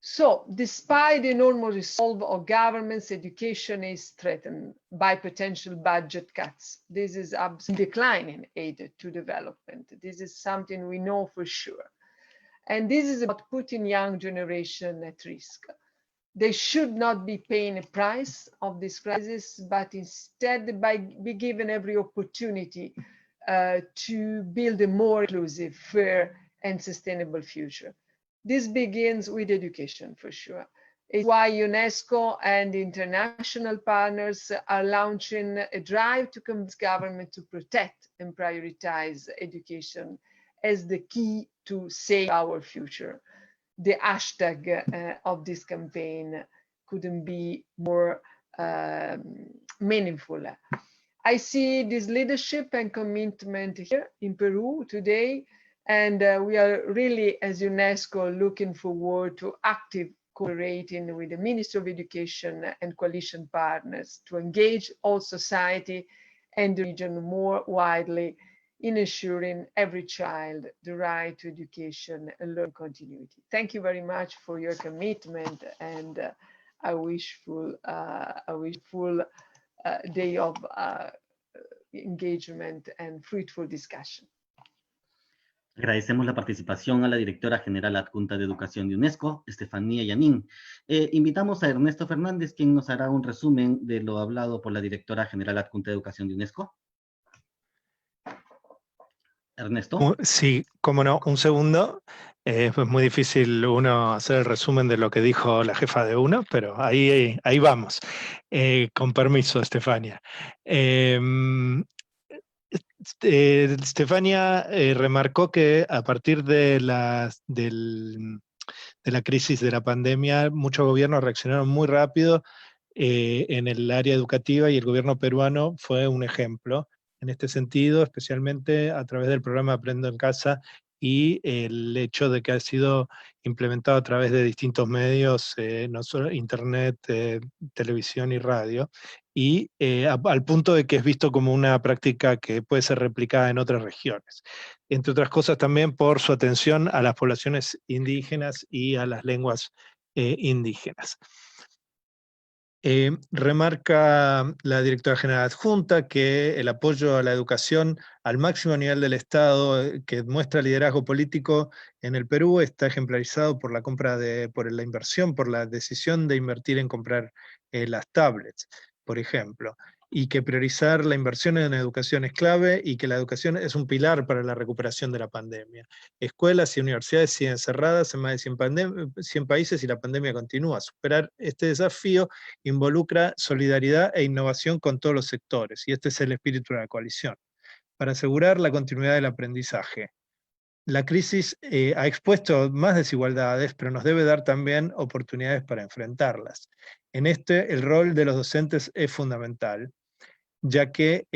So, despite the enormous resolve of governments, education is threatened by potential budget cuts. This is declining aid to development. This is something we know for sure. And this is about putting young generation at risk. They should not be paying a price of this crisis, but instead be given every opportunity to build a more inclusive, fair, and sustainable future. This begins with education, for sure. It's why UNESCO and international partners are launching a drive to convince government to protect and prioritize education as the key to save our future. The hashtag of this campaign couldn't be more meaningful. I see this leadership and commitment here in Peru today, and we are really, as UNESCO, looking forward to active cooperating with the Ministry of Education and coalition partners to engage all society and the region more widely in ensuring every child the right to education and learning continuity. Thank you very much for your commitment, and I wish full day of engagement and fruitful discussion. Agradecemos la participación a la directora general adjunta de Educación de UNESCO, Estefanía Yanín. Invitamos a Ernesto Fernández, quien nos hará un resumen de lo hablado por la directora general adjunta de Educación de UNESCO. Ernesto. Sí, cómo no, un segundo. Es muy difícil uno hacer el resumen de lo que dijo la jefa de uno, pero ahí vamos. Con permiso, Estefania. Estefania remarcó que a partir de la crisis de la pandemia, muchos gobiernos reaccionaron muy rápido en el área educativa, y el gobierno peruano fue un ejemplo en este sentido, especialmente a través del programa Aprendo en Casa y el hecho de que ha sido implementado a través de distintos medios, no solo internet, televisión y radio, y al punto de que es visto como una práctica que puede ser replicada en otras regiones. Entre otras cosas también por su atención a las poblaciones indígenas y a las lenguas indígenas. Remarca la directora general adjunta que el apoyo a la educación al máximo nivel del Estado, que muestra liderazgo político en el Perú, está ejemplarizado por la por la inversión, por la decisión de invertir en comprar las tablets, por ejemplo, y que priorizar la inversión en educación es clave, y que la educación es un pilar para la recuperación de la pandemia. Escuelas y universidades siguen cerradas en más de 100 países y la pandemia continúa. Superar este desafío involucra solidaridad e innovación con todos los sectores, y este es el espíritu de la coalición, para asegurar la continuidad del aprendizaje. La crisis ha expuesto más desigualdades, pero nos debe dar también oportunidades para enfrentarlas. En el rol de los docentes es fundamental, ya que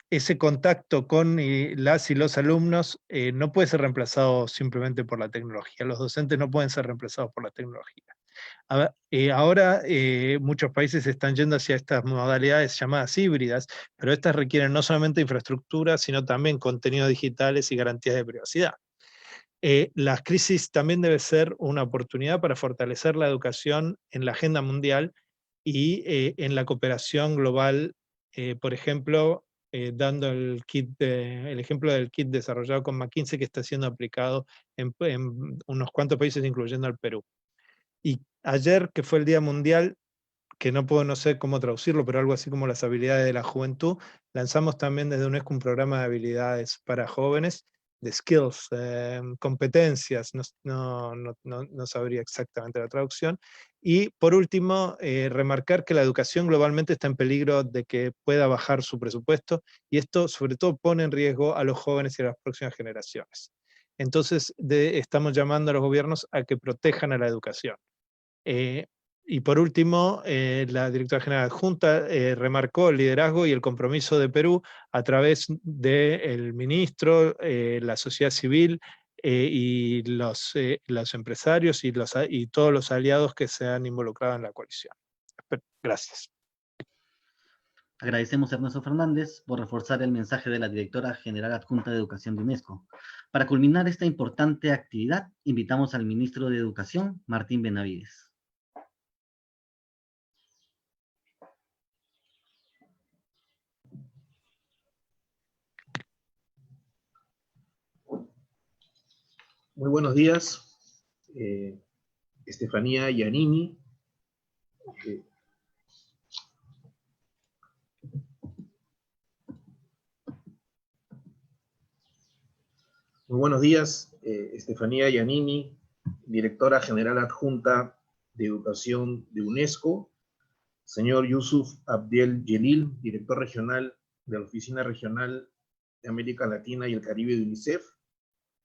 ese contacto con las y los alumnos no puede ser reemplazado simplemente por la tecnología. Los docentes no pueden ser reemplazados por la tecnología. Ahora muchos países están yendo hacia estas modalidades llamadas híbridas, pero estas requieren no solamente infraestructura, sino también contenidos digitales y garantías de privacidad. La crisis también debe ser una oportunidad para fortalecer la educación en la agenda mundial y en la cooperación global, por ejemplo, dando el ejemplo del kit desarrollado con McKinsey, que está siendo aplicado en unos cuantos países, incluyendo al Perú. Y ayer, que fue el Día Mundial, que no sé cómo traducirlo, pero algo así como las habilidades de la juventud, lanzamos también desde UNESCO un programa de habilidades para jóvenes, de skills, competencias, no sabría exactamente la traducción. Y por último, remarcar que la educación globalmente está en peligro de que pueda bajar su presupuesto, y esto sobre todo pone en riesgo a los jóvenes y a las próximas generaciones. Entonces estamos llamando a los gobiernos a que protejan a la educación. Y por último, la directora general adjunta remarcó el liderazgo y el compromiso de Perú a través del ministro, la sociedad civil y los empresarios y todos los aliados que se han involucrado en la coalición. Gracias. Agradecemos a Ernesto Fernández por reforzar el mensaje de la directora general adjunta de Educación de UNESCO. Para culminar esta importante actividad, invitamos al ministro de Educación, Martín Benavides. Muy buenos días, Estefanía Giannini. Muy buenos días, Estefanía Giannini, directora general adjunta de Educación de UNESCO. Señor Yusuf Abdel Jelil, director regional de la Oficina Regional de América Latina y el Caribe de UNICEF.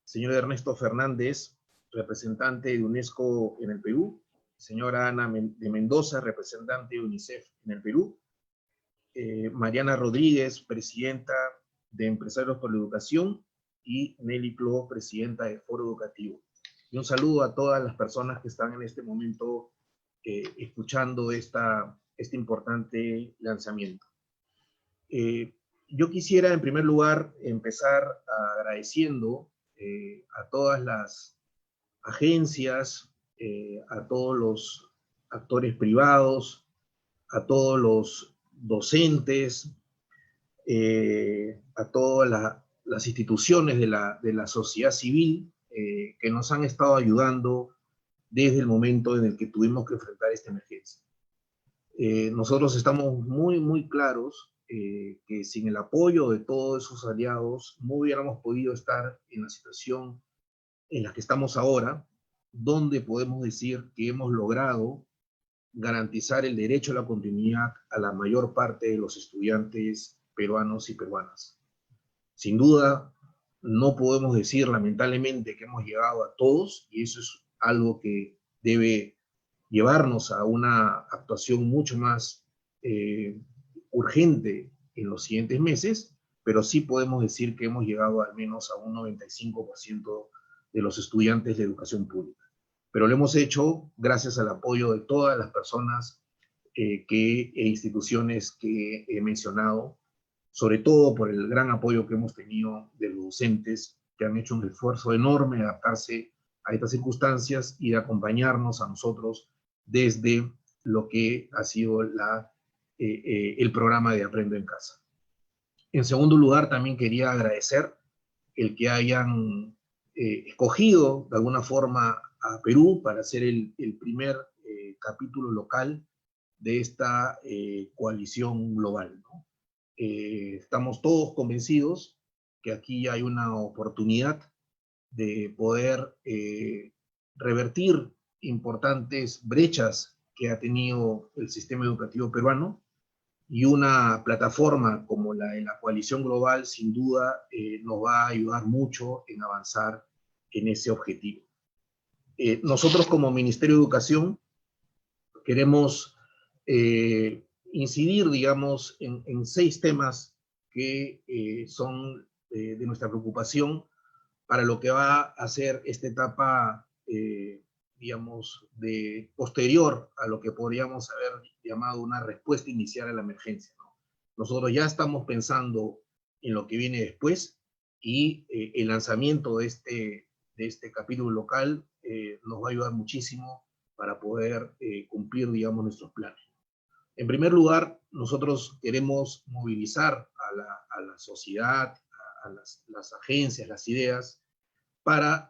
Señor Ernesto Fernández, representante de UNESCO en el Perú. Señora Ana de Mendoza, representante de UNICEF en el Perú. Mariana Rodríguez, presidenta de Empresarios por la Educación. Y Nelly Clo, presidenta de Foro Educativo. y un saludo a todas las personas que están en este momento escuchando este importante lanzamiento. Yo quisiera en primer lugar empezar agradeciendo a todas las agencias, a todos los actores privados, a todos los docentes, a todas las instituciones de la sociedad civil que nos han estado ayudando desde el momento en el que tuvimos que enfrentar esta emergencia. Nosotros estamos muy claros que sin el apoyo de todos esos aliados no hubiéramos podido estar en la situación en la que estamos ahora, donde podemos decir que hemos logrado garantizar el derecho a la continuidad a la mayor parte de los estudiantes peruanos y peruanas. Sin duda, no podemos decir lamentablemente que hemos llegado a todos, y eso es algo que debe llevarnos a una actuación mucho más urgente en los siguientes meses, pero sí podemos decir que hemos llegado al menos a un 95% de los estudiantes de educación pública. Pero lo hemos hecho gracias al apoyo de todas las personas e instituciones que he mencionado, sobre todo por el gran apoyo que hemos tenido de los docentes, que han hecho un esfuerzo enorme de adaptarse a estas circunstancias y de acompañarnos a nosotros desde lo que ha sido el programa de Aprendo en Casa. En segundo lugar, también quería agradecer el que hayan escogido de alguna forma a Perú para hacer el primer capítulo local de esta coalición global, ¿no? Estamos todos convencidos que aquí hay una oportunidad de poder revertir importantes brechas que ha tenido el sistema educativo peruano, y una plataforma como la de la coalición global sin duda nos va a ayudar mucho en avanzar en ese objetivo. Nosotros como Ministerio de Educación queremos incidir, digamos, en 6 temas que son de nuestra preocupación para lo que va a ser esta etapa, digamos, posterior a lo que podríamos haber llamado una respuesta inicial a la emergencia, ¿no? Nosotros ya estamos pensando en lo que viene después, y el lanzamiento de este capítulo local nos va a ayudar muchísimo para poder cumplir, digamos, nuestros planes. En primer lugar, nosotros queremos movilizar a la sociedad, a las agencias, las ideas, para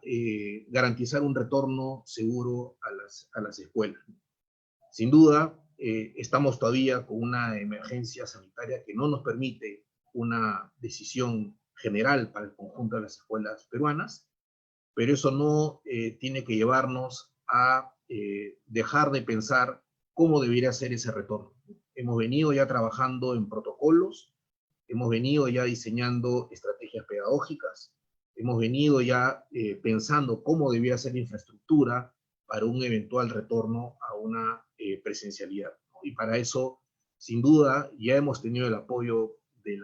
garantizar un retorno seguro a las escuelas. Sin duda, estamos todavía con una emergencia sanitaria que no nos permite una decisión general para el conjunto de las escuelas peruanas, pero eso no tiene que llevarnos a dejar de pensar cómo debería ser ese retorno. Hemos venido ya trabajando en protocolos, hemos venido ya diseñando estrategias pedagógicas, hemos venido ya pensando cómo debía ser la infraestructura para un eventual retorno a una presencialidad, ¿no? Y para eso, sin duda, ya hemos tenido el apoyo de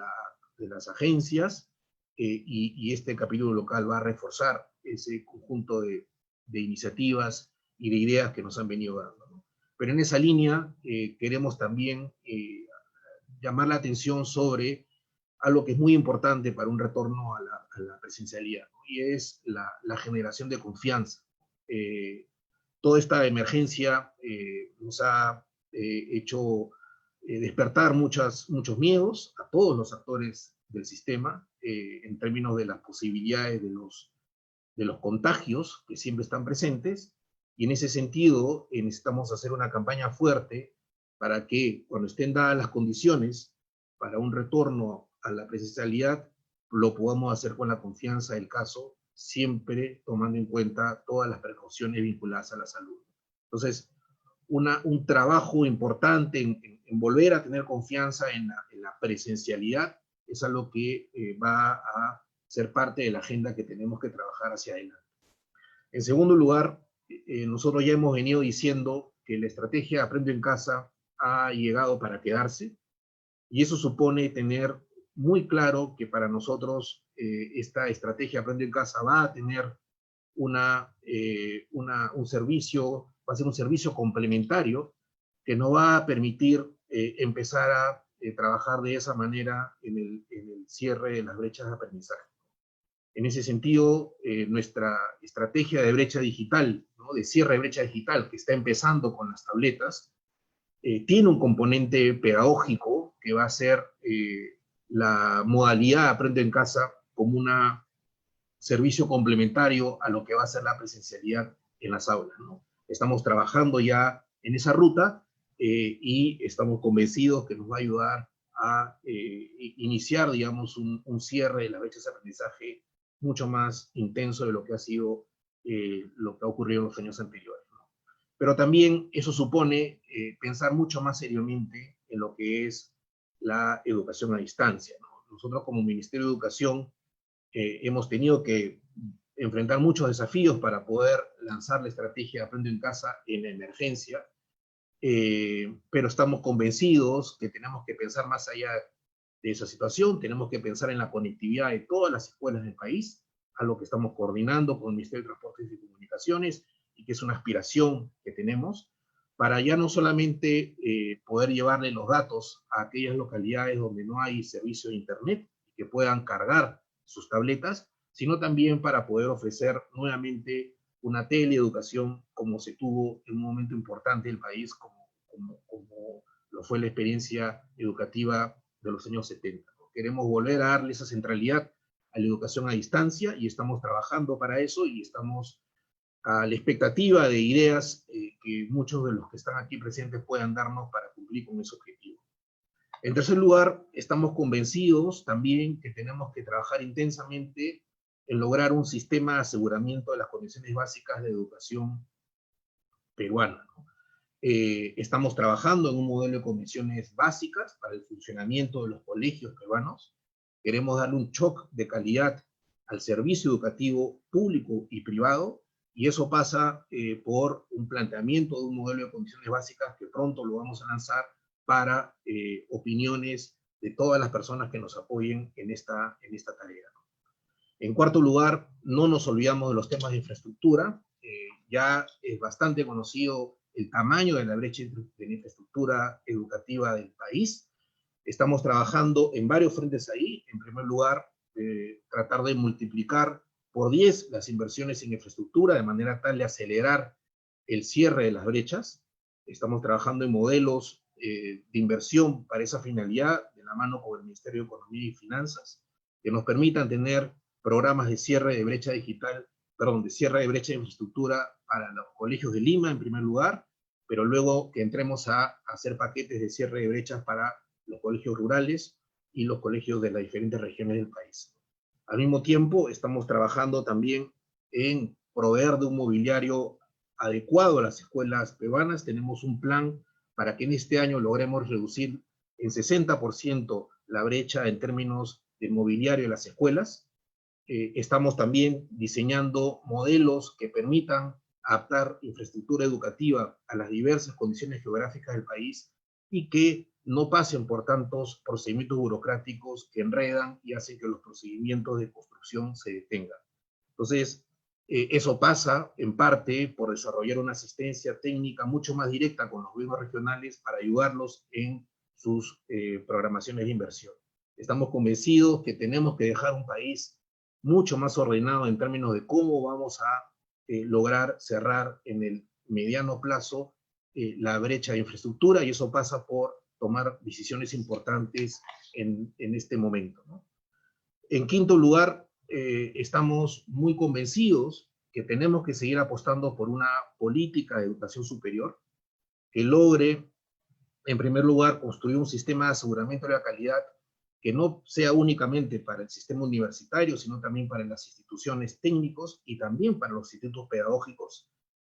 las agencias, y este capítulo local va a reforzar ese conjunto de iniciativas y de ideas que nos han venido dando, ¿no? Pero en esa línea queremos también llamar la atención sobre algo que es muy importante para un retorno a la presencialidad, ¿no? Y es la generación de confianza. Toda esta emergencia nos ha hecho despertar muchos miedos a todos los actores del sistema, en términos de las posibilidades de los contagios que siempre están presentes, y en ese sentido necesitamos hacer una campaña fuerte para que cuando estén dadas las condiciones para un retorno a la presencialidad, lo podamos hacer con la confianza del caso, siempre tomando en cuenta todas las precauciones vinculadas a la salud. Entonces, un trabajo importante en volver a tener confianza en la presencialidad es algo que va a ser parte de la agenda que tenemos que trabajar hacia adelante. En segundo lugar, nosotros ya hemos venido diciendo que la estrategia Aprendo en Casa ha llegado para quedarse, y eso supone tener muy claro que para nosotros esta estrategia Aprendo en Casa va a tener un servicio, va a ser un servicio complementario que nos va a permitir empezar a trabajar de esa manera en el cierre de las brechas de aprendizaje. En ese sentido, nuestra estrategia de brecha digital, ¿no?, de cierre de brecha digital, que está empezando con las tabletas, tiene un componente pedagógico que va a ser la modalidad Aprendo en Casa como un servicio complementario a lo que va a ser la presencialidad en las aulas, ¿no? Estamos trabajando ya en esa ruta y estamos convencidos que nos va a ayudar a iniciar, digamos, un cierre de las brechas de aprendizaje mucho más intenso de lo que ha sido lo que ha ocurrido en los años anteriores, ¿no? Pero también eso supone pensar mucho más seriamente en lo que es la educación a distancia, ¿no? Nosotros como Ministerio de Educación hemos tenido que enfrentar muchos desafíos para poder lanzar la estrategia Aprendo en Casa en la emergencia, pero estamos convencidos que tenemos que pensar más allá de esa situación, tenemos que pensar en la conectividad de todas las escuelas del país, a lo que estamos coordinando con el Ministerio de Transportes y Comunicaciones, y que es una aspiración que tenemos, para ya no solamente poder llevarle los datos a aquellas localidades donde no hay servicio de Internet, que puedan cargar sus tabletas, sino también para poder ofrecer nuevamente una teleeducación como se tuvo en un momento importante del país, como lo fue la experiencia educativa de los años 70. Queremos volver a darle esa centralidad a la educación a distancia y estamos trabajando para eso y estamos a la expectativa de ideas que muchos de los que están aquí presentes puedan darnos para cumplir con ese objetivo. En tercer lugar, estamos convencidos también que tenemos que trabajar intensamente en lograr un sistema de aseguramiento de las condiciones básicas de educación peruana, ¿no? Estamos trabajando en un modelo de condiciones básicas para el funcionamiento de los colegios peruanos. Queremos darle un shock de calidad al servicio educativo público y privado, y eso pasa por un planteamiento de un modelo de condiciones básicas que pronto lo vamos a lanzar para opiniones de todas las personas que nos apoyen en esta tarea. En cuarto lugar, no nos olvidamos de los temas de infraestructura. Ya es bastante conocido el tamaño de la brecha de la infraestructura educativa del país. Estamos trabajando en varios frentes ahí. En primer lugar, tratar de multiplicar por 10 las inversiones en infraestructura, de manera tal de acelerar el cierre de las brechas. Estamos trabajando en modelos de inversión para esa finalidad, de la mano con el Ministerio de Economía y Finanzas, que nos permitan tener programas de cierre de brecha digital, perdón, de cierre de brecha de infraestructura para los colegios de Lima, en primer lugar, pero luego que entremos a hacer paquetes de cierre de brechas para los colegios rurales y los colegios de las diferentes regiones del país. Al mismo tiempo, estamos trabajando también en proveer de un mobiliario adecuado a las escuelas peruanas. Tenemos un plan para que en este año logremos reducir en 60% la brecha en términos de mobiliario de las escuelas. Estamos también diseñando modelos que permitan adaptar infraestructura educativa a las diversas condiciones geográficas del país y que no pasen por tantos procedimientos burocráticos que enredan y hacen que los procedimientos de construcción se detengan. Entonces, eso pasa en parte por desarrollar una asistencia técnica mucho más directa con los gobiernos regionales para ayudarlos en sus programaciones de inversión. Estamos convencidos que tenemos que dejar un país mucho más ordenado en términos de cómo vamos a lograr cerrar en el mediano plazo la brecha de infraestructura, y eso pasa por tomar decisiones importantes en este momento, ¿no? En quinto lugar, estamos muy convencidos que tenemos que seguir apostando por una política de educación superior que logre, en primer lugar, construir un sistema de aseguramiento de la calidad que no sea únicamente para el sistema universitario, sino también para las instituciones técnicos y también para los institutos pedagógicos.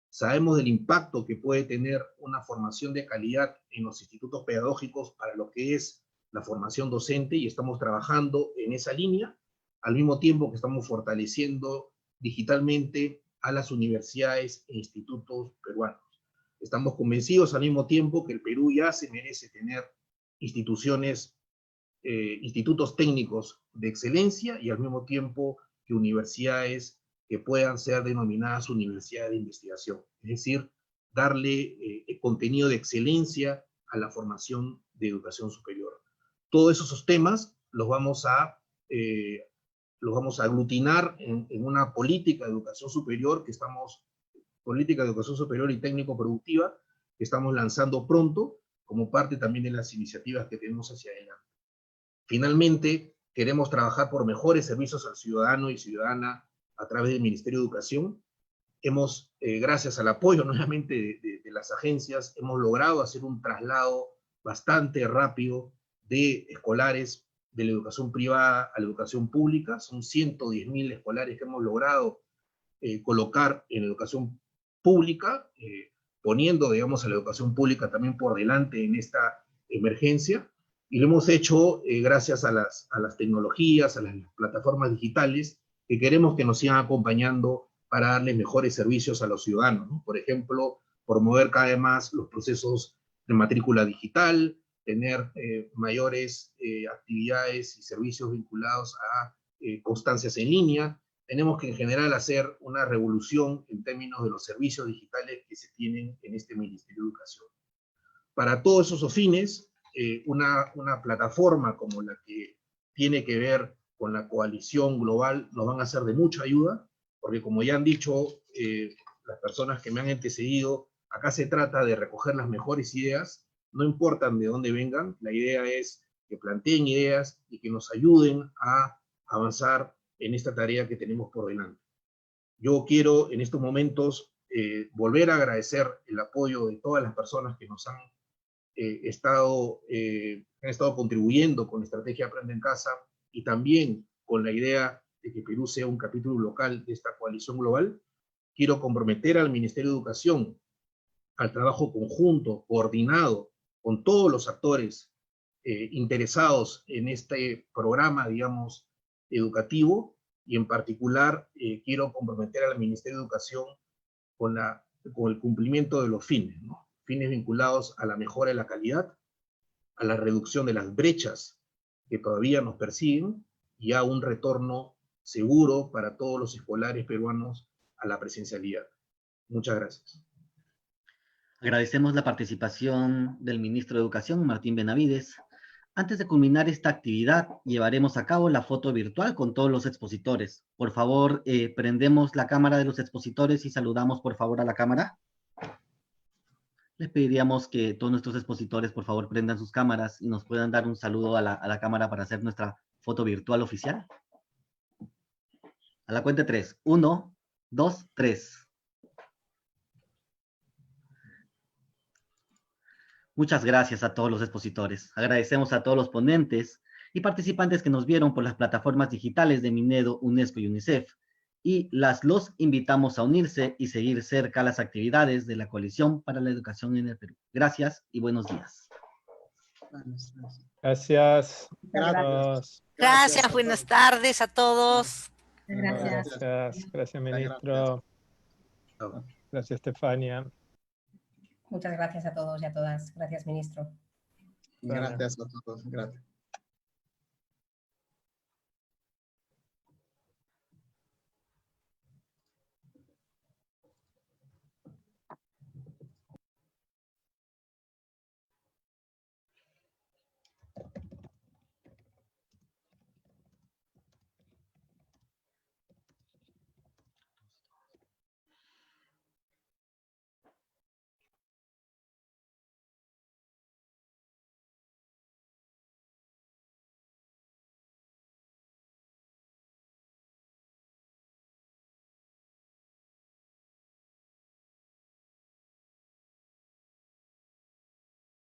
Sabemos del impacto que puede tener una formación de calidad en los institutos pedagógicos para lo que es la formación docente, y estamos trabajando en esa línea, al mismo tiempo que estamos fortaleciendo digitalmente a las universidades e institutos peruanos. Estamos convencidos al mismo tiempo que el Perú ya se merece tener institutos técnicos de excelencia y al mismo tiempo que universidades que puedan ser denominadas universidades de investigación, es decir, darle contenido de excelencia a la formación de educación superior. Todos esos temas los vamos a aglutinar en una política de educación superior política de educación superior y técnico-productiva que estamos lanzando pronto, como parte también de las iniciativas que tenemos hacia adelante. Finalmente, queremos trabajar por mejores servicios al ciudadano y ciudadana a través del Ministerio de Educación. Hemos, gracias al apoyo nuevamente de las agencias, hemos logrado hacer un traslado bastante rápido de escolares de la educación privada a la educación pública. Son 110.000 escolares que hemos logrado colocar en educación pública, poniendo, digamos, a la educación pública también por delante en esta emergencia, y lo hemos hecho gracias a las tecnologías, a las plataformas digitales, que queremos que nos sigan acompañando para darle mejores servicios a los ciudadanos, ¿no? Por ejemplo, promover cada vez más los procesos de matrícula digital, tener mayores actividades y servicios vinculados a constancias en línea. Tenemos que en general hacer una revolución en términos de los servicios digitales que se tienen en este Ministerio de Educación. Para todos esos fines, una plataforma como la que tiene que ver con la coalición global nos van a ser de mucha ayuda, porque como ya han dicho las personas que me han antecedido, acá se trata de recoger las mejores ideas, no importan de dónde vengan, la idea es que planteen ideas y que nos ayuden a avanzar en esta tarea que tenemos por delante. Yo quiero en estos momentos volver a agradecer el apoyo de todas las personas que nos han estado contribuyendo con la estrategia Aprende en Casa y también con la idea de que Perú sea un capítulo local de esta coalición global. Quiero comprometer al Ministerio de Educación al trabajo conjunto, coordinado, con todos los actores interesados en este programa, digamos, educativo, y en particular quiero comprometer al Ministerio de Educación con el cumplimiento de los fines, ¿no? Fines vinculados a la mejora de la calidad, a la reducción de las brechas que todavía nos persiguen y a un retorno seguro para todos los escolares peruanos a la presencialidad. Muchas gracias. Agradecemos la participación del ministro de Educación, Martín Benavides. Antes de culminar esta actividad, llevaremos a cabo la foto virtual con todos los expositores. Por favor, prendemos la cámara de los expositores y saludamos, por favor, a la cámara. Les pediríamos que todos nuestros expositores, por favor, prendan sus cámaras y nos puedan dar un saludo a la cámara para hacer nuestra foto virtual oficial. A la cuenta de 3. 1, 2, 3. Muchas gracias a todos los expositores. Agradecemos a todos los ponentes y participantes que nos vieron por las plataformas digitales de Minedo, UNESCO y UNICEF. Y los invitamos a unirse y seguir cerca las actividades de la Coalición para la Educación en el Perú. Gracias y buenos días. Gracias. Gracias, buenas tardes a todos. Gracias, ministro. Gracias, Estefania. Muchas gracias a todos y a todas. Gracias, ministro. Gracias a todos. Gracias.